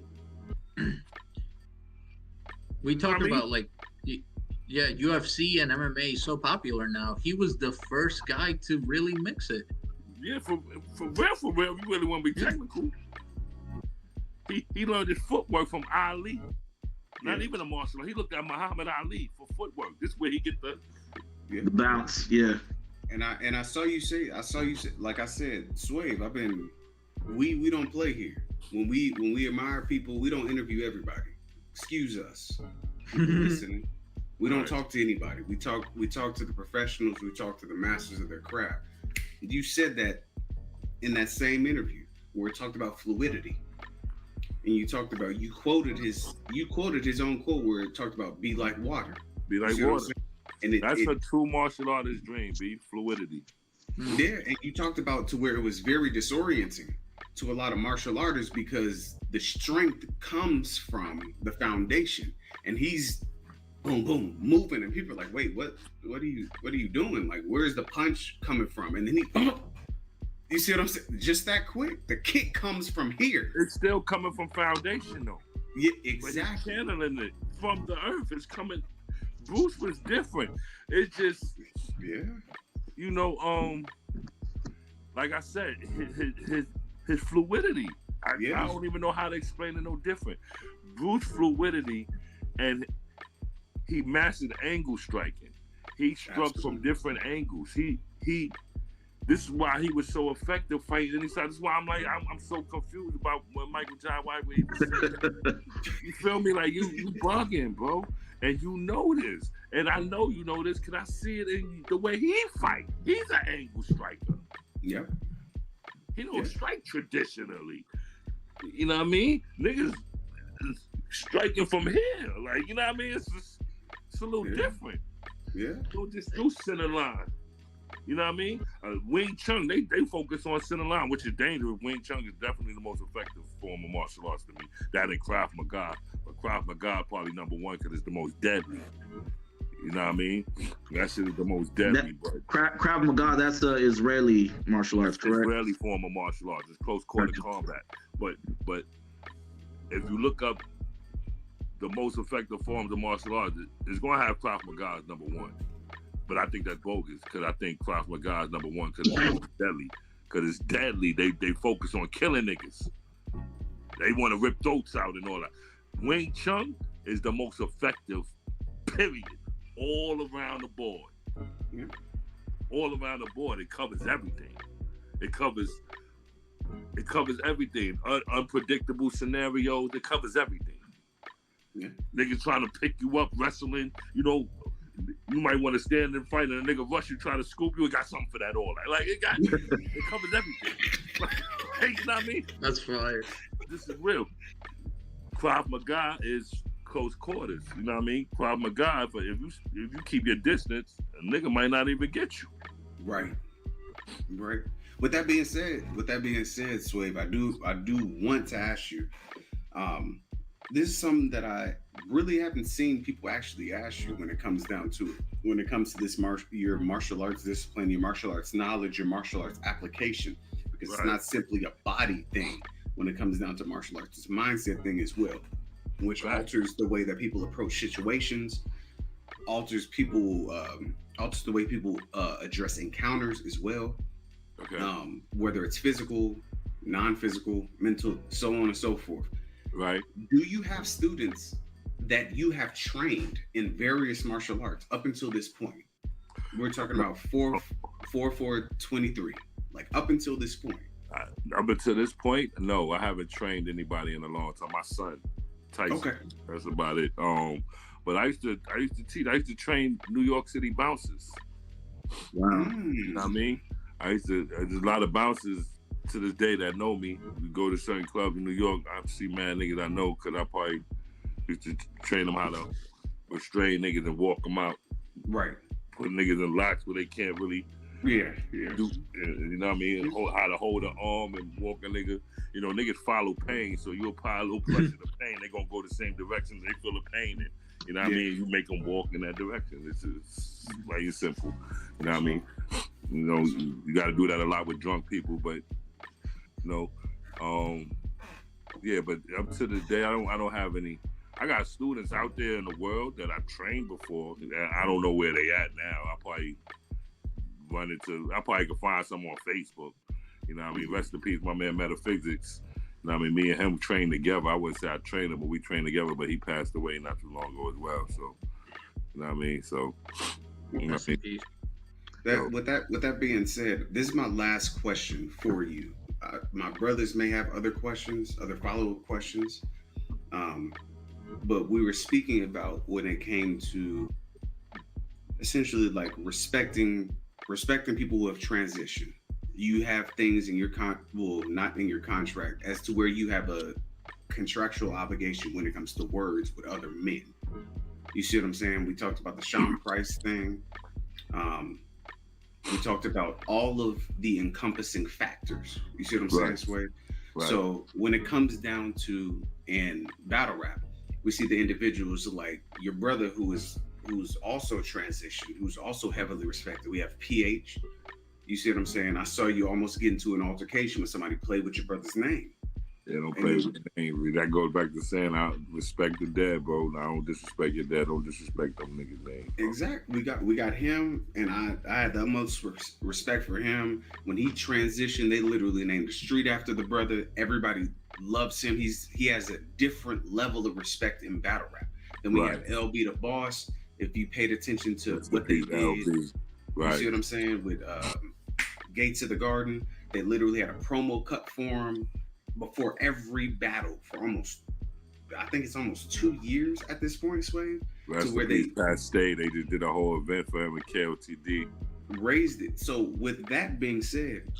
We talked about like, yeah, UFC and MMA is so popular now. He was the first guy to really mix it. Yeah, for real, you really want to be technical. He learned his footwork from Ali. Not even a martial art. He looked at Muhammad Ali for footwork. This is where he get the bounce. Yeah. And I saw you say, like I said, Swave, we don't play here. When we admire people, we don't interview everybody. Excuse us. People listening. We don't talk to anybody. We talk to the professionals. We talk to the masters of their craft. You said that in that same interview where it talked about fluidity, and you quoted his own quote where it talked about be like water. Be like water. And that's a true martial artist's dream. Be fluidity. Yeah, and you talked about to where it was very disorienting to a lot of martial artists because the strength comes from the foundation, and he's boom boom moving, and people are like, wait, what are you doing? Like, where's the punch coming from? And then you see what I'm saying? Just that quick, the kick comes from here. It's still coming from foundation though. Yeah, exactly. But he's channeling it from the earth. It's coming. Bruce was different. It's just you know, like I said, his fluidity. I don't even know how to explain it no different. Bruce fluidity, and he mastered angle striking. He struck from different angles. This is why he was so effective fighting any side. This is why I'm so confused about what Michael John White was saying. You feel me? Like you bugging, bro. And you know this. And I know you know this because I see it in the way he fight. He's an angle striker. Yep. He don't strike traditionally. You know what I mean? Niggas striking from here. Like, you know what I mean? It's a little different. Yeah. Don't just do center line. You know what I mean? Wing Chun, they focus on center line, which is dangerous. Wing Chun is definitely the most effective form of martial arts to me. That and Krav Maga. But Krav Maga probably number one because it's the most deadly. You know what I mean? That shit is the most deadly. Krav Maga, that's the Israeli martial arts, correct? Israeli form of martial arts. It's close quarter combat. But if you look up the most effective forms of martial arts, it's going to have Krav Maga as number one. But I think that's bogus because I think Krav Maga is number one because it's deadly. Because it's deadly. They focus on killing niggas. They want to rip throats out and all that. Wing Chun is the most effective, period. All around the board. Yeah. All around the board. It covers everything. It covers everything. Unpredictable scenarios. It covers everything. Yeah. Niggas trying to pick you up, wrestling. You know, you might want to stand and fight, and a nigga rush you, try to scoop you. It got something for that all. Like it covers everything. You know what I mean? That's fire. This is real. Krav Maga is close quarters. You know what I mean? Krav Maga, but if you keep your distance, a nigga might not even get you. Right. With that being said, Swave, I do want to ask you. This is something that I really haven't seen people actually ask you when it comes down to it. When it comes to this your martial arts discipline, your martial arts knowledge, your martial arts application, because it's not simply a body thing. When it comes down to martial arts, it's a mindset thing as well, which alters the way that people approach situations, alters the way people address encounters as well. Okay. Whether it's physical, non-physical, mental, so on and so forth. Right. Do you have students that you have trained in various martial arts up until this point? We're talking about 4-4-23, like up until this point. Up until this point, no, I haven't trained anybody in a long time. My son, Tyson. Okay. That's about it. But I used to teach. I used to train New York City bouncers. Wow. You know what I mean? There's a lot of bouncers to this day that know me. We go to certain clubs in New York. I see mad niggas I know because I probably used to train them how to restrain niggas and walk them out. Right. Put niggas in locks where they can't really do, you know what I mean? How to hold an arm and walk a nigga. You know, niggas follow pain, so you apply a little pressure to pain, they gonna go the same direction. They feel the pain, and you know what I mean? You make them walk in that direction. It's like it's simple. You know what I mean? You know, you got to do that a lot with drunk people, but you know, but up to the day, I don't have any. I got students out there in the world that I've trained before. I don't know where they at now. I probably could find some on Facebook. You know what I mean? Rest in peace, my man Metaphysics. You know what I mean? Me and him trained together. I wouldn't say I trained him, but we trained together, but he passed away not too long ago as well. So, you know what I mean? So, you know what I mean? With that being said, this is my last question for you. My brothers may have other questions, other follow-up questions. But we were speaking about when it came to essentially like respecting people who have transitioned. You have things in your not in your contract, as to where you have a contractual obligation when it comes to words with other men. You see what I'm saying? We talked about the Sean Price thing. We talked about all of the encompassing factors. You see what I'm saying, Sway? Right. So when it comes down to in battle rap, we see the individuals like your brother who's also transitioned, who's also heavily respected. We have PH. You see what I'm saying? I saw you almost get into an altercation with somebody played with your brother's name. Yeah, don't play with the name. That goes back to saying I respect the dad, bro. I don't disrespect your dad. Don't disrespect them niggas' name. Exactly. We got him, and I had the utmost respect for him. When he transitioned, they literally named the street after the brother. Everybody loves him. He has a different level of respect in battle rap. Then we have LB the Boss. If you paid attention to what they did, you see what I'm saying? With Gates of the Garden, they literally had a promo cut for him before every battle for almost 2 years at this point, Swave. To where they just did a whole event for him with KOTD. Raised it. So with that being said,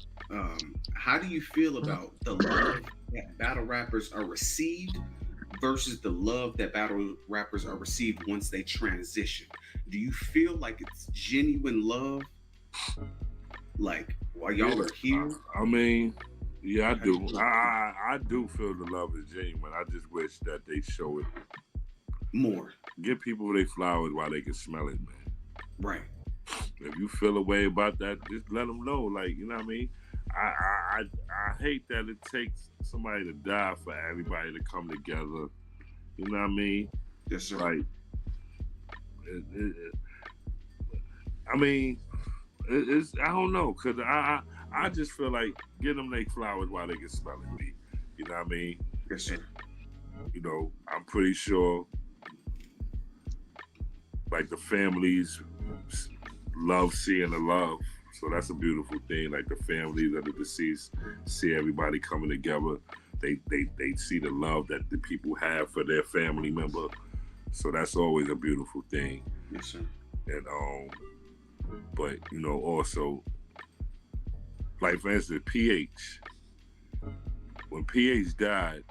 How do you feel about the love that battle rappers are received versus the love that battle rappers are received once they transition? Do you feel like it's genuine love, like while y'all are here? I mean, yeah, I do. I do feel the love is genuine. I just wish that they show it More. Give people their flowers while they can smell it, man. Right. If you feel a way about that, just let them know. Like, you know what I mean? I hate that it takes somebody to die for everybody to come together. You know what I mean? Yes, sir. Like, I mean, it's I don't know, cause I just feel like give them their flowers while they can smell it. Me, you know what I mean? Yes, sir. You know, I'm pretty sure, like the families love seeing the love, so that's a beautiful thing. Like the families of the deceased see everybody coming together. They see the love that the people have for their family member, so that's always a beautiful thing. Yes, sir. And but you know, also, like for instance, PH. When PH died,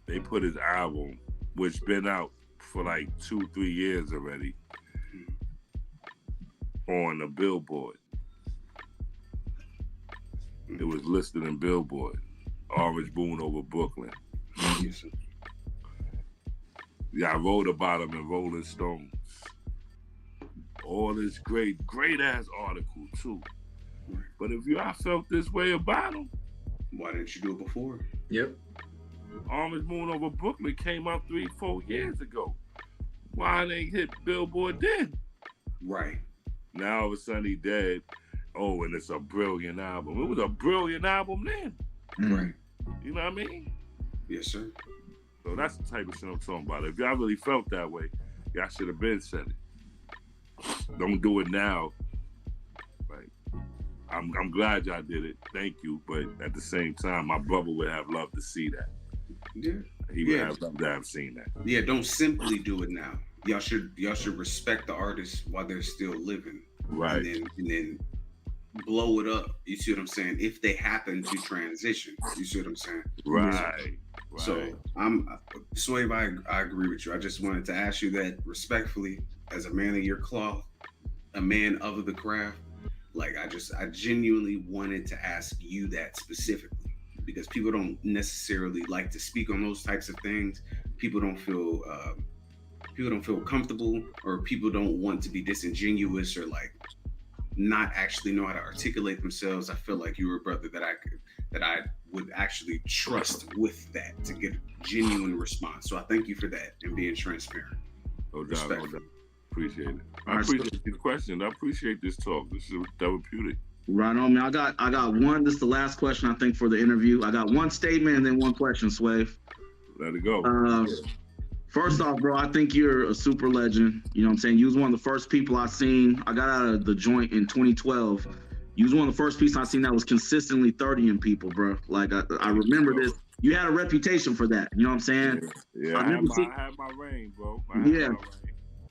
they put his album, which been out for like 2-3 years already, on a Billboard. It was listed in Billboard. Orange Moon over Brooklyn. Yes, sir. Yeah, I wrote about him in Rolling Stones. All this great ass article too. Right. But if I felt this way about him, why didn't you do it before? Yep. Orange Moon over Brooklyn came out 3-4 years ago. Why they hit Billboard then? Right. Now all of a sudden he dead. Oh, and it's a brilliant album. It was a brilliant album then. Right. You know what I mean? Yes, sir. So that's the type of shit I'm talking about. If y'all really felt that way, y'all should have been said it. Don't do it now. Like, I'm glad y'all did it. Thank you. But at the same time, my brother would have loved to see that. Yeah. He would have loved to have seen that. Yeah, don't simply do it now. Y'all should respect the artists while they're still living. Right. And then blow it up. You see what I'm saying? If they happen to transition. You see what I'm saying? Right. So Swave, I agree with you. I just wanted to ask you that respectfully, as a man of your cloth, a man of the craft. Like I genuinely wanted to ask you that specifically because people don't necessarily like to speak on those types of things. People don't feel comfortable, or people don't want to be disingenuous or like not actually know how to articulate themselves. I feel like you were a brother that I would actually trust with that to get a genuine response. So I thank you for that and being transparent. No doubt. Appreciate it. I appreciate these questions. I appreciate this talk. This is therapeutic. Right on, man. I got one. This is the last question I think for the interview. I got one statement and then one question, Swave. Let it go. First off, bro, I think you're a super legend. You know what I'm saying? You was one of the first people I seen. I got out of the joint in 2012. You was one of the first people I seen that was consistently 30ing people, bro. Like I remember this. You had a reputation for that. You know what I'm saying? Yeah, I had my reign, bro.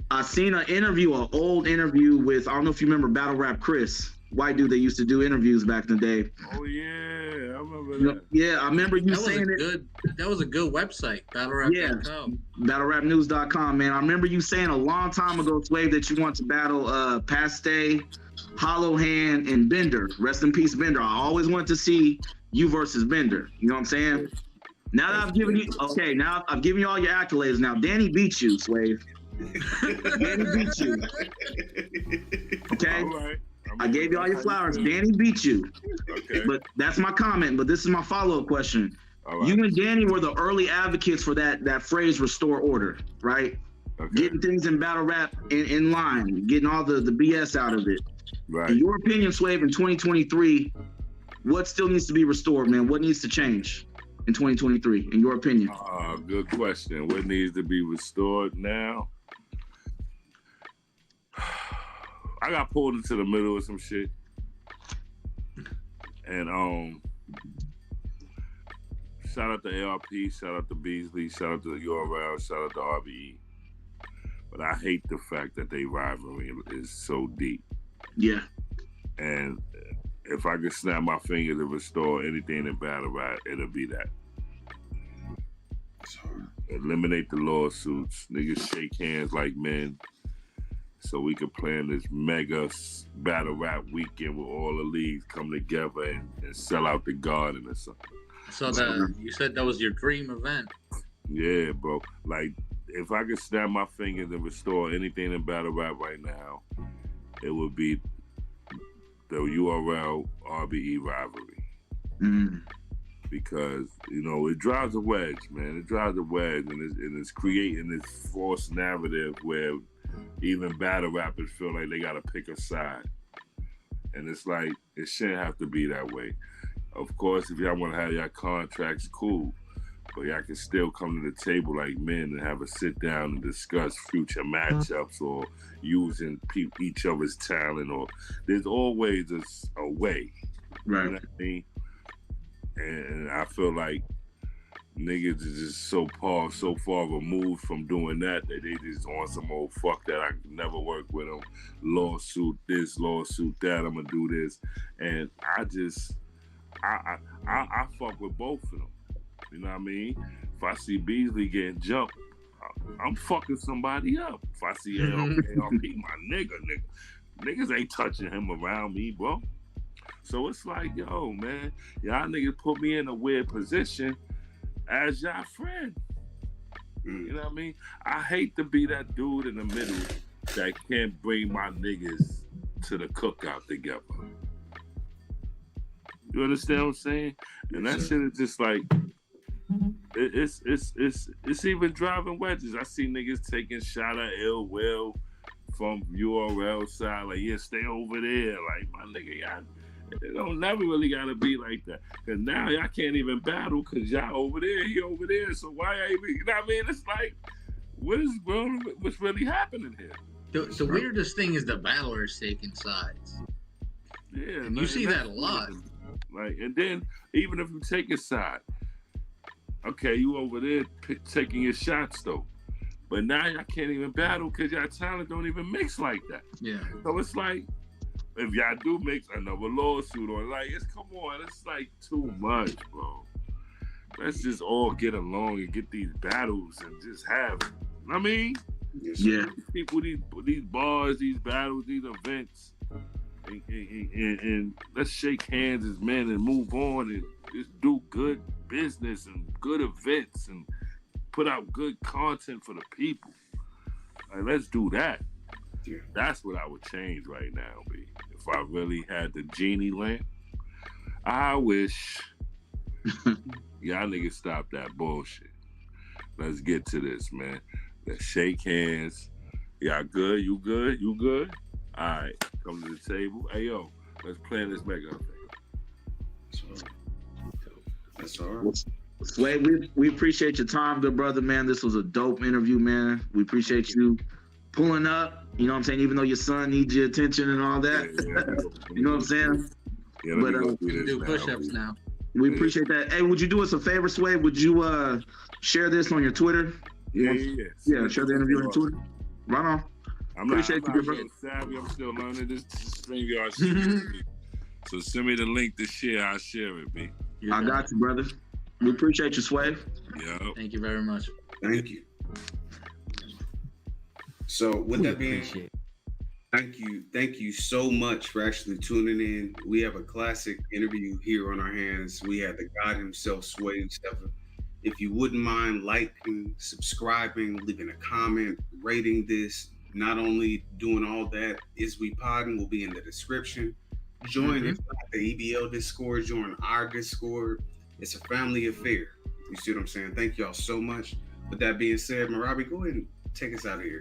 I seen an old interview with, I don't know if you remember Battle Rap Chris, white dude that used to do interviews back in the day. Oh yeah, I remember that. Yeah, I remember you saying that was a good website, battlerap.com. Battlerapnews.com, man. I remember you saying a long time ago, Swave, that you want to battle Paste, Hollow Hand, and Bender. Rest in peace, Bender. I always wanted to see you versus Bender. You know what I'm saying? Now that I've given you all your accolades. Now Danny beat you, Swave. Danny beat you. Okay? All right. I gave you all your flowers. Danny beat you. Okay. But that's my comment. But this is my follow-up question. Right. You and Danny were the early advocates for that phrase restore order, right? Okay. Getting things in battle rap in line, getting all the BS out of it. Right. In your opinion, Swave, in 2023, what still needs to be restored, man? What needs to change in 2023, in your opinion? Good question. What needs to be restored now? I got pulled into the middle of some shit. And shout out to ARP, shout out to Beasley, shout out to URL, shout out to RBE. But I hate the fact that they rivalry is so deep. Yeah. And if I could snap my fingers and restore anything in battle rap, it'll be that. Eliminate the lawsuits. Niggas shake hands like men, so we can plan this mega battle rap weekend where all the leagues come together and sell out the Garden or something. So that you said that was your dream event. Yeah, bro. Like, if I could snap my fingers and restore anything in battle rap right now, it would be the URL RBE rivalry. Because, you know, it drives a wedge, man. It drives a wedge, and it's creating this false narrative where even battle rappers feel like they gotta pick a side. And it's like, it shouldn't have to be that way. Of course, if y'all want to have y'all contracts, cool. But y'all can still come to the table like men and have a sit down and discuss future matchups or using each other's talent. Or there's always a way. Right. You know what I mean? And I feel like niggas is just so far removed from doing that they just on some old fuck that I can never work with them. Lawsuit this, lawsuit that, I'm gonna do this. And I fuck with both of them. You know what I mean? If I see Beasley getting jumped, I'm fucking somebody up. If I see ARP, my nigga, niggas ain't touching him around me, bro. So it's like, yo, man, y'all niggas put me in a weird position as y'all friend. You know what I mean? I hate to be that dude in the middle that can't bring my niggas to the cookout together. You understand what I'm saying? And that shit is just like, it's even driving wedges. I see niggas taking shot at Ill Will from URL side, like, yeah, stay over there. Like, my nigga, y'all, it don't never really gotta be like that. Cause now y'all can't even battle cause y'all over there, he over there. So why y'all even, you know what I mean? It's like, what's really happening here? The weirdest thing is the battlers taking sides. Yeah, and you see that a lot. Like, and then even if you take a side, okay, you over there taking your shots though, but now y'all can't even battle because y'all talent don't even mix like that. Yeah. So it's like, if y'all do mix another lawsuit or like, it's like too much, bro. Let's just all get along and get these battles and just have it. I mean, yeah, people, these bars, these battles, these events, and let's shake hands as men and move on and just do good business and good events and put out good content for the people. Like, let's do that. Yeah. That's what I would change right now, B. If I really had the genie lamp, I wish y'all niggas stop that bullshit. Let's get to this, man. Let's shake hands. Y'all good? You good? You good? All right, come to the table. Hey, yo, let's plan this mega thing. That's all right. Swave, we appreciate your time, good brother, man. This was a dope interview, man. We appreciate you pulling up. You know what I'm saying? Even though your son needs your attention and all that. Yeah. You know what I'm saying? Yeah, but we can do push-ups now. We appreciate that. Hey, would you do us a favor, Swave? Would you share this on your Twitter? Yeah. Share the interview on your Twitter. Right on. I'm not savvy. I'm still learning this StreamYard shit. So send me the link to share. I'll share it, B. I got you, brother. We appreciate you, Swave. Yeah. Thank you very much. Thank you. So with that being said, thank you so much for actually tuning in. We have a classic interview here on our hands. We have the God himself, Swave Sevah. If you wouldn't mind liking, subscribing, leaving a comment, rating this, not only doing all that, Poddin will be in the description. Join if not the EBL Discord, join our Discord. It's a family affair. You see what I'm saying? Thank y'all so much. With that being said, Marabi, go ahead and take us out of here.